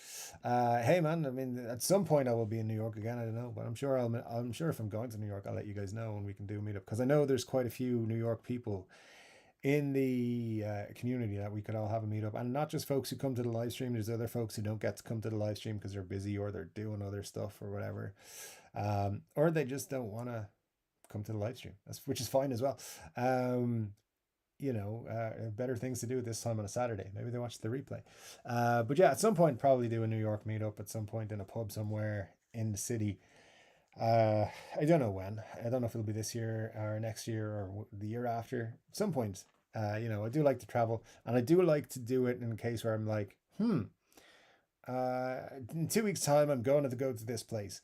Hey, man, I mean, at some point I will be in New York again. I don't know, but I'm sure if I'm going to New York, I'll let you guys know and we can do a meetup. Because I know there's quite a few New York people in the community that we could all have a meetup, and not just folks who come to the live stream. There's other folks who don't get to come to the live stream because they're busy or they're doing other stuff or whatever, or they just don't want to come to the live stream, which is fine as well. Better things to do at this time on a Saturday. Maybe they watch the replay. But yeah, at some point probably do a New York meetup at some point in a pub somewhere in the city. I don't know when. I don't know if it'll be this year or next year or the year after. At some point, I do like to travel, and I do like to do it in a case where I'm like, in 2 weeks' time, I'm going to go to this place.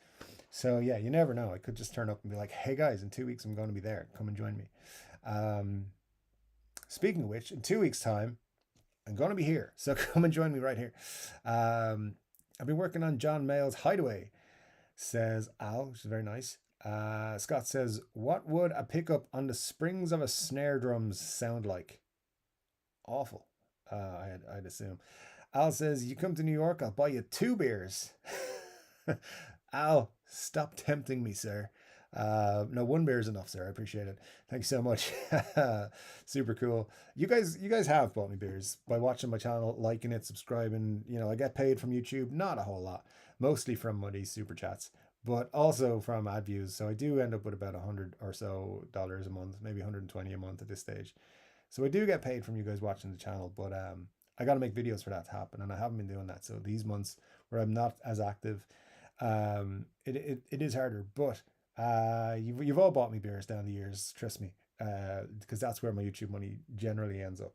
So yeah, you never know. I could just turn up and be like, hey guys, in 2 weeks, I'm going to be there. Come and join me. Speaking of which, in 2 weeks' time, I'm going to be here. So come and join me right here. I've been working on John Mayall's Hideaway, says Al, which is very nice. Scott says, what would a pickup on the springs of a snare drums sound like? Awful, I'd assume. Al says, you come to New York, I'll buy you 2 beers. Al, stop tempting me, sir. No, 1 beer is enough, sir. I appreciate it. Thank you so much. Super cool. You guys have bought me beers by watching my channel, liking it, subscribing. I get paid from YouTube, not a whole lot, mostly from money super chats, but also from ad views. So I do end up with about $100 or so a month, maybe 120 a month at this stage. So I do get paid from you guys watching the channel, but I got to make videos for that to happen, and I haven't been doing that. So these months where I'm not as active, it is harder, but you've all bought me beers down the years, trust me, because that's where my YouTube money generally ends up.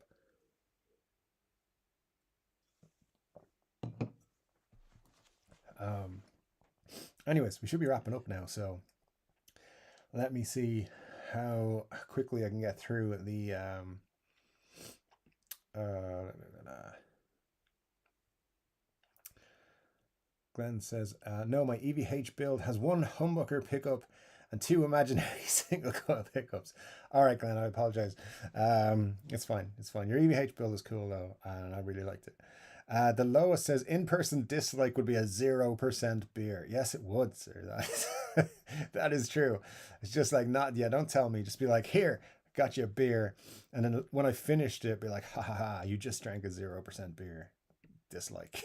Anyways, we should be wrapping up now, so let me see how quickly I can get through the Glenn says, no, my EVH build has 1 humbucker pickup and 2 imaginary single coil pickups. All right, Glenn, I apologize. It's fine. Your EVH build is cool though, and I really liked it. The lowest says in-person dislike would be a 0% beer. Yes, it would, sir. That is true. It's just like, not, yeah, don't tell me. Just be like, here, got you a beer. And then when I finished it, be like, ha ha ha, you just drank a 0% beer. Dislike.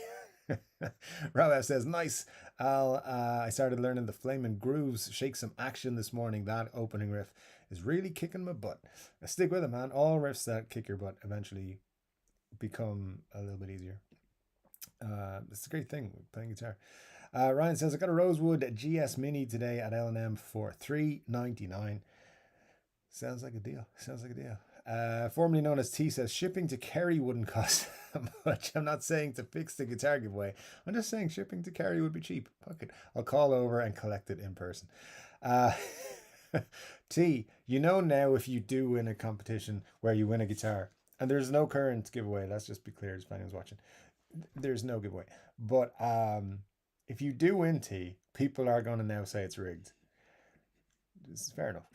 Rob says, nice. I started learning the Flamin' Grooves, Shake Some Action this morning. That opening riff is really kicking my butt. I stick with it, man. All riffs that kick your butt eventually become a little bit easier. It's a great thing playing guitar. Ryan says, I got a Rosewood GS Mini today at L&M for $3.99. Sounds like a deal. Sounds like a deal. Formerly known as T says, shipping to Kerry wouldn't cost much. I'm not saying to fix the guitar giveaway. I'm just saying shipping to Kerry would be cheap. Fuck it. I'll call over and collect it in person. T, you know now if you do win a competition where you win a guitar, and there's no current giveaway, let's just be clear if anyone's watching. There's no giveaway. But if you do win T, people are going to now say it's rigged. This is fair enough.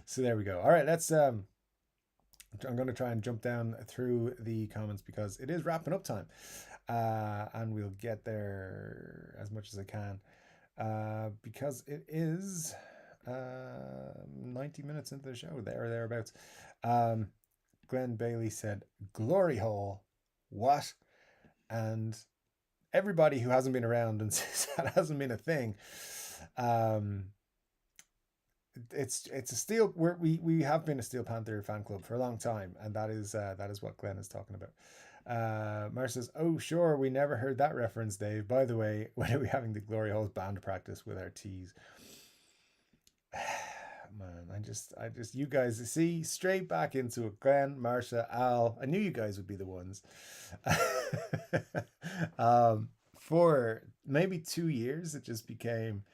So there we go. All right, I'm going to try and jump down through the comments because it is wrapping up time. And we'll get there as much as I can. Because it is 90 minutes into the show, there or thereabouts. Glenn Bailey said, Glory Hole. What? And everybody who hasn't been around and says that hasn't been a thing, it's a Steel. We have been a Steel Panther fan club for a long time, and that is what Glenn is talking about. Mar says, "Oh sure, we never heard that reference, Dave. By the way, when are we having the Glory Holes band practice with our tees?" Man, I just you guys see straight back into it. Glenn, Marsha, Al. I knew you guys would be the ones. For maybe 2 years, it just became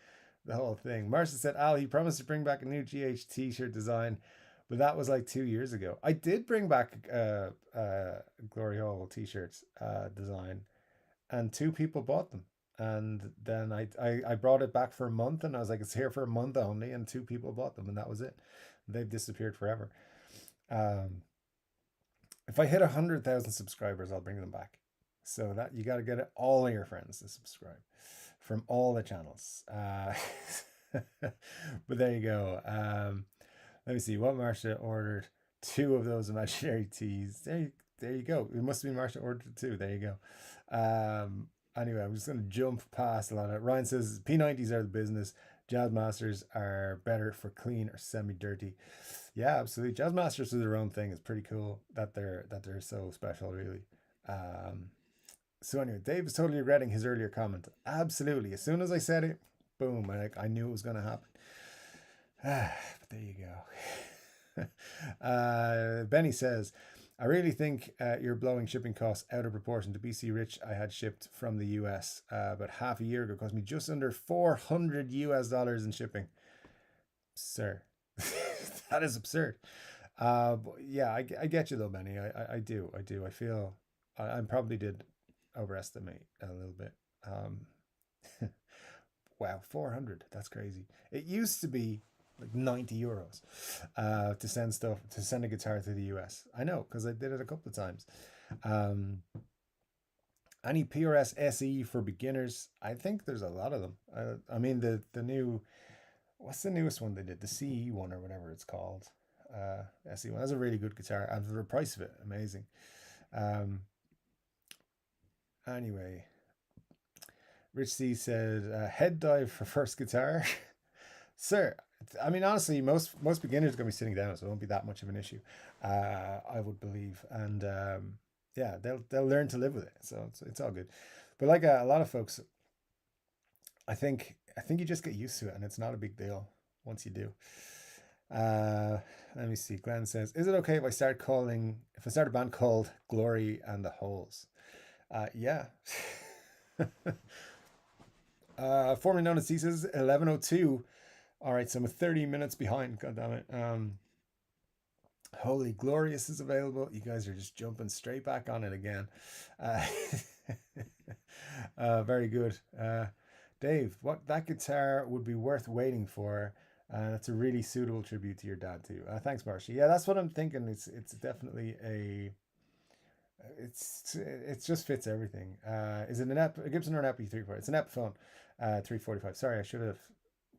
the whole thing. Marsha said, Al, he promised to bring back a new GH t-shirt design, but that was like 2 years ago. I did bring back Glory Hole t-shirts design, and 2 people bought them. And then I brought it back for a month, and I was like, it's here for a month only, and 2 people bought them, and that was it. They've disappeared forever. If I hit 100,000 subscribers, I'll bring them back. So that you got to get all of your friends to subscribe from all the channels. But there you go. Let me see what Marsha ordered. 2 of those imaginary teas. There you go. It must be Marsha ordered 2. There you go. Anyway, I'm just going to jump past a lot of it. Ryan says P90s are the business. Jazz Masters are better for clean or semi-dirty. Yeah, absolutely. Jazz Masters do their own thing. It's pretty cool that they're so special, really. So anyway, Dave is totally regretting his earlier comment. Absolutely. As soon as I said it, boom, I knew it was going to happen. But there you go. Benny says, I really think you're blowing shipping costs out of proportion. To BC Rich I had shipped from the US about half a year ago. It cost me just under $400 US in shipping. Sir, that is absurd. But yeah, I get you though, Benny. I do. I feel I probably did overestimate a little bit. Wow, 400. That's crazy. It used to be like 90 euros to send a guitar to the US. I know, because I did it a couple of times. Any PRS SE for beginners? I think there's a lot of them. I mean, the new, what's the newest one they did? The CE one or whatever it's called. SE one. That's a really good guitar, and for the price of it, amazing. Anyway, Rich C said, head dive for first guitar. Sir, I mean, honestly, most beginners are going to be sitting down, so it won't be that much of an issue, I would believe. And yeah, they'll learn to live with it, so it's all good. But like a lot of folks, I think you just get used to it, and it's not a big deal once you do. Let me see. Glenn says, "Is it okay if I start a band called Glory and the Holes?" Yeah. Formerly known as C says 11:02. All right, so I'm 30 minutes behind. God damn it. Holy Glorious is available. You guys are just jumping straight back on it again. Very good. Dave, that guitar would be worth waiting for. That's a really suitable tribute to your dad too. Thanks, Marcia. Yeah, that's what I'm thinking. It's definitely It just fits everything. Is it an a Gibson or an Epi 340? It's an Epiphone 345. Sorry, I should have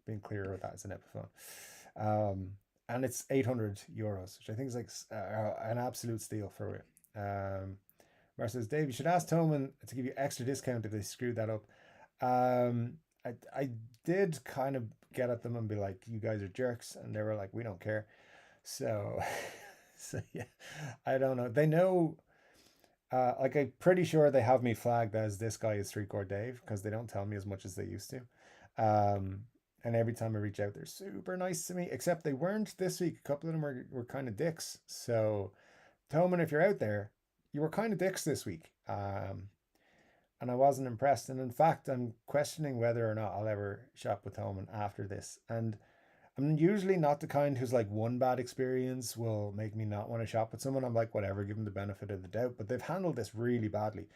been clearer with that. It's an Epiphone. Um, and it's €800, which I think is like an absolute steal for it. Mar says, Dave, you should ask Toman to give you extra discount if they screwed that up. Um, I did kind of get at them and be like, you guys are jerks. And they were like, we don't care. So, so yeah, I don't know. They know, like, I'm pretty sure they have me flagged as this guy is Chord Dave because they don't tell me as much as they used to. Um, and every time I reach out, they're super nice to me, except they weren't this week. A couple of them were kind of dicks. So, Toman, if you're out there, you were kind of dicks this week. And I wasn't impressed. And in fact, I'm questioning whether or not I'll ever shop with Toman after this. And I'm usually not the kind who's like one bad experience will make me not want to shop with someone. I'm like, whatever, give them the benefit of the doubt. But they've handled this really badly.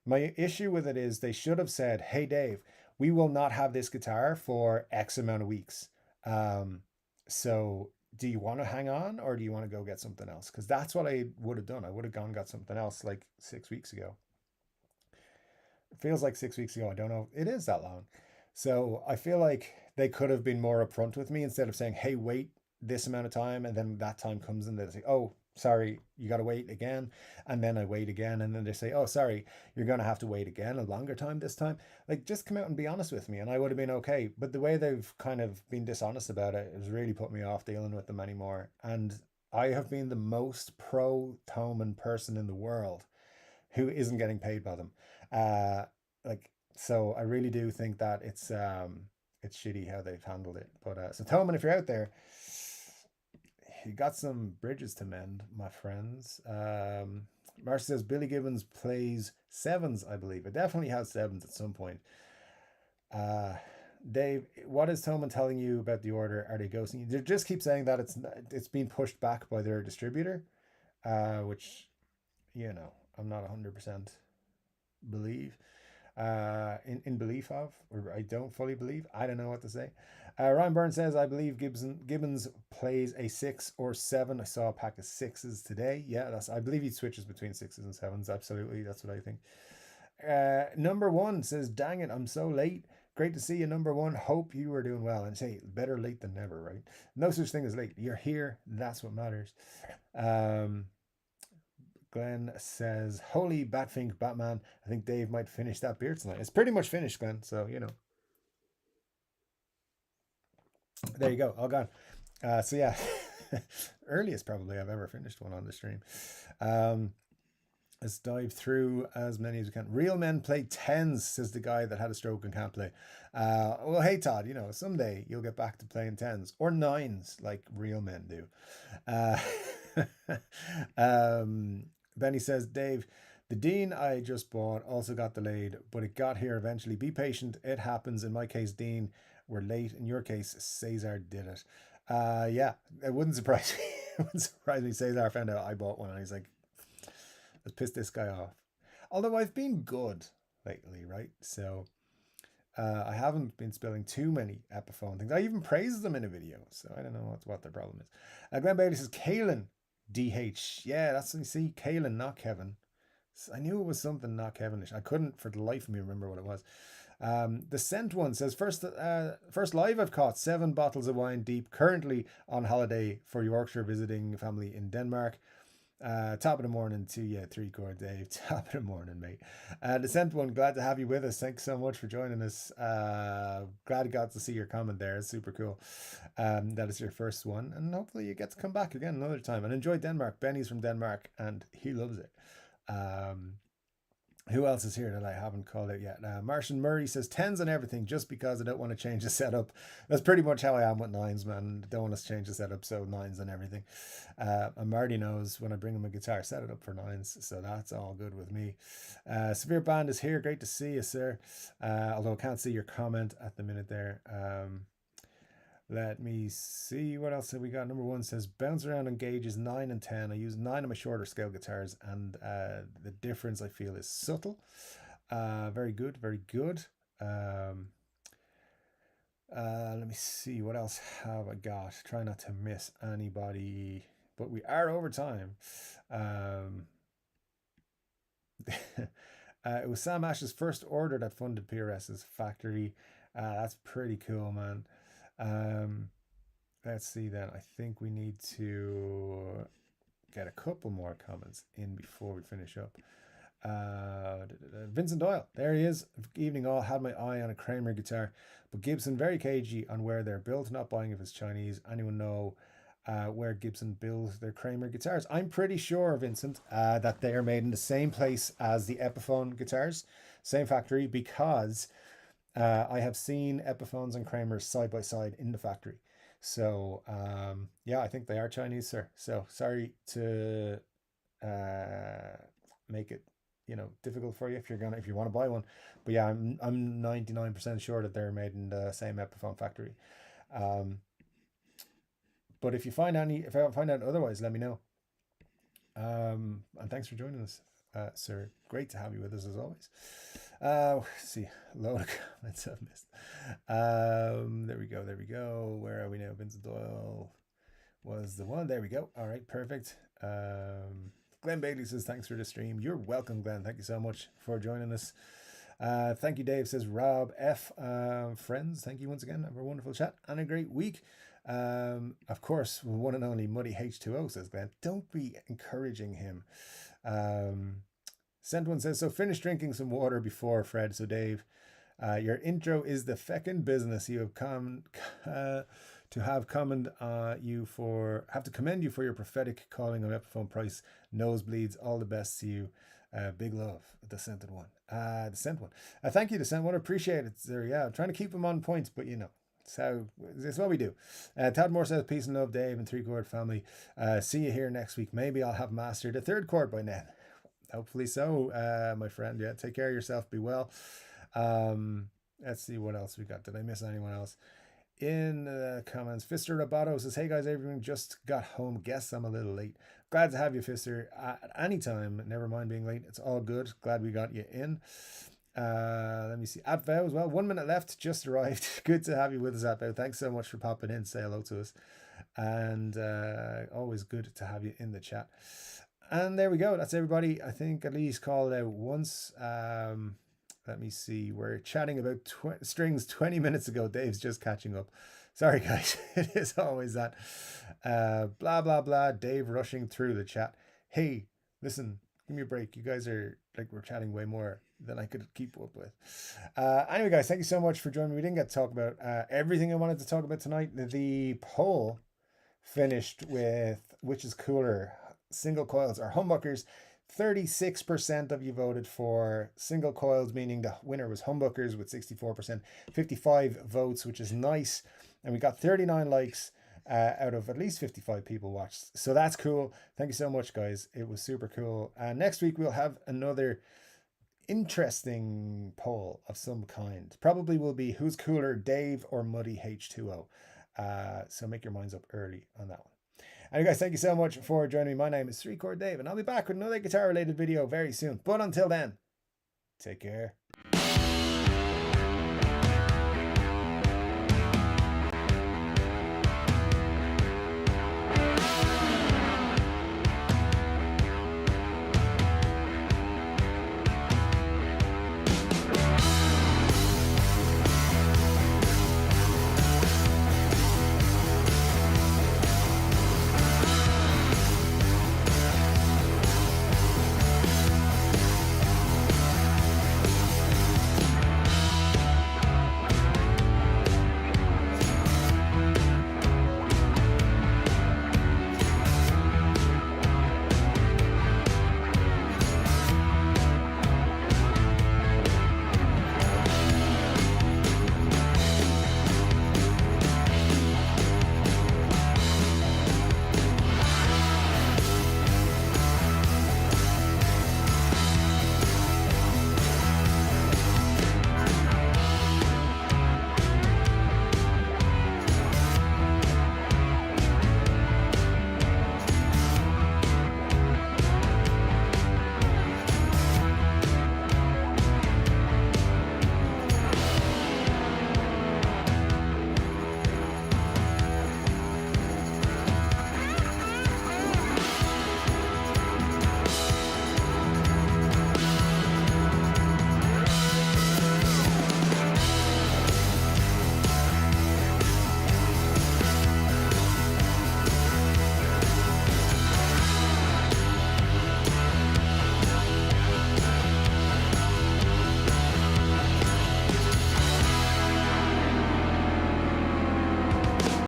My issue with it is they should have said, hey, Dave, we will not have this guitar for X amount of weeks. Um, so do you want to hang on or do you want to go get something else? Because that's what I would have done. I would have gone and got something else like 6 weeks ago. It feels like 6 weeks ago. I don't know. It is that long. So I feel like they could have been more upfront with me instead of saying, hey, wait this amount of time. And then that time comes and they say, oh, sorry, you got to wait again. And then I wait again. And then they say, oh, sorry, you're going to have to wait again a longer time this time. Like, just come out and be honest with me. And I would have been okay. But the way they've kind of been dishonest about it has really put me off dealing with them anymore. And I have been the most pro Thoman person in the world who isn't getting paid by them. Uh, like so, I really do think that it's shitty how they've handled it. But so Toman, if you're out there, you got some bridges to mend, my friends. Marcia says Billy Gibbons plays sevens, I believe. It definitely has sevens at some point. Uh, Dave, what is Toman telling you about the order? Are they ghosting you? They just keep saying that it's been pushed back by their distributor, which I'm not 100% believe in belief of, or I don't fully believe. I don't know what to say. Ryan Burns says, I believe Gibbons plays a 6 or 7. I saw a pack of sixes today. Yeah, I believe he switches between sixes and sevens. Absolutely, that's what I think. Number one says, dang it, I'm so late. Great to see you, number one. Hope you are doing well. And say, better late than never, right? No such thing as late. You're here. That's what matters. Um, Glenn says, holy Batfink Batman. I think Dave might finish that beer tonight. It's pretty much finished, Glenn. So, there you go. All gone. So, yeah, earliest probably I've ever finished one on the stream. Um, let's dive through as many as we can. Real men play tens, says the guy that had a stroke and can't play. Well, hey, Todd, someday you'll get back to playing tens or nines like real men do. Uh, Benny says, Dave, the Dean I just bought also got delayed, but it got here eventually. Be patient. It happens. In my case, Dean, we're late. In your case, Cesar did it. Yeah, it wouldn't surprise me. It wouldn't surprise me. Cesar found out I bought one and he's like, let's piss this guy off. Although I've been good lately, right? So I haven't been spilling too many Epiphone things. I even praised them in a video, so I don't know what their problem is. Glenn Bailey says, Kalen, DH. Yeah, that's what you see. Kalen, not Kevin. I knew it was something not Kevinish. I couldn't for the life of me remember what it was. The Scent one says, first live I've caught 7 bottles of wine deep, currently on holiday for Yorkshire, visiting family in Denmark. Top of the morning to you, Chord Dave. Top of the morning, mate. The Scent one, glad to have you with us. Thanks so much for joining us. Glad I got to see your comment there. It's super cool. That is your first one, and hopefully you get to come back again another time and enjoy Denmark. Benny's from Denmark, and he loves it. Who else is here that I haven't called out yet? Martian Murray says tens and everything just because I don't want to change the setup. That's pretty much how I am with nines, man. Don't want to change the setup, so nines and everything. And Marty knows when I bring him a guitar, set it up for nines, so that's all good with me. Severe Band is here. Great to see you, sir. Although I can't see your comment at the minute there. Let me see what else have we got. Number one says bounce around on gauges 9 and 10. I use 9 of my shorter scale guitars, and the difference I feel is subtle. Very good, very good. Let me see what else have I got. Try not to miss anybody, but we are over time. It was Sam Ash's first order that funded PRS's factory. That's pretty cool, man. Um, let's see then. I think we need to get a couple more comments in before we finish up. Vincent Doyle, there he is. Evening all, had my eye on a Kramer guitar, but Gibson very cagey on where they're built, not buying if it's Chinese. Anyone know where Gibson builds their Kramer guitars? I'm pretty sure, Vincent, that they are made in the same place as the Epiphone guitars, same factory, because I have seen Epiphones and Kramers side by side in the factory. So yeah, I think they are Chinese, sir. So sorry to make it, difficult for you if you want to buy one. But yeah, I'm 99% sure that they're made in the same Epiphone factory. Um, but if I find out otherwise, let me know. And thanks for joining us, sir. Great to have you with us as always. See, load of comments I've missed. There we go. There we go. Where are we now? Vincent Doyle was the one. There we go. All right, perfect. Glenn Bailey says, thanks for the stream. You're welcome, Glenn. Thank you so much for joining us. Thank you, Dave, says Rob F. Friends, thank you once again for a wonderful chat and a great week. Of course, one and only Muddy H2O, says Glenn. Don't be encouraging him. Sent one says, so finish drinking some water before, Fred. So Dave, your intro is the feckin' business. You have come to have commend you for commend you for your prophetic calling of Epiphone price nosebleeds. All the best to you. Big love, the sent one. Thank you, the sent one. Appreciate it, sir. Yeah, I'm trying to keep them on points, but it's what we do. Todd Moore says, peace and love, Dave and 3 Chord family. See you here next week. Maybe I'll have mastered a 3rd chord by then. Hopefully so, my friend. Yeah, take care of yourself. Be well. Let's see what else we got. Did I miss anyone else? In the comments, Fister Roboto says, hey guys, everyone just got home. Guess I'm a little late. Glad to have you, Fister, at any time. Never mind being late. It's all good. Glad we got you in. Let me see. Atvow as well. 1 minute left. Just arrived. Good to have you with us, Atvow. Thanks so much for popping in. Say hello to us. And always good to have you in the chat. And there we go. That's everybody. I think at least called out once. Let me see. We're chatting about strings 20 minutes ago. Dave's just catching up. Sorry, guys. It is always that. Blah, blah, blah. Dave rushing through the chat. Hey, listen, give me a break. You guys are we're chatting way more than I could keep up with. Anyway, guys, thank you so much for joining me. We didn't get to talk about everything I wanted to talk about tonight. The poll finished with which is cooler, single coils or humbuckers. 36% of you voted for single coils, meaning the winner was humbuckers with 64%, 55 votes, which is nice. And we got 39 likes out of at least 55 people watched. So that's cool. Thank you so much, guys. It was super cool. Next week, we'll have another interesting poll of some kind. Probably will be who's cooler, Dave or Muddy H2O. So make your minds up early on that one. Anyway, guys, thank you so much for joining me. My name is Chord Dave, and I'll be back with another guitar-related video very soon. But until then, take care.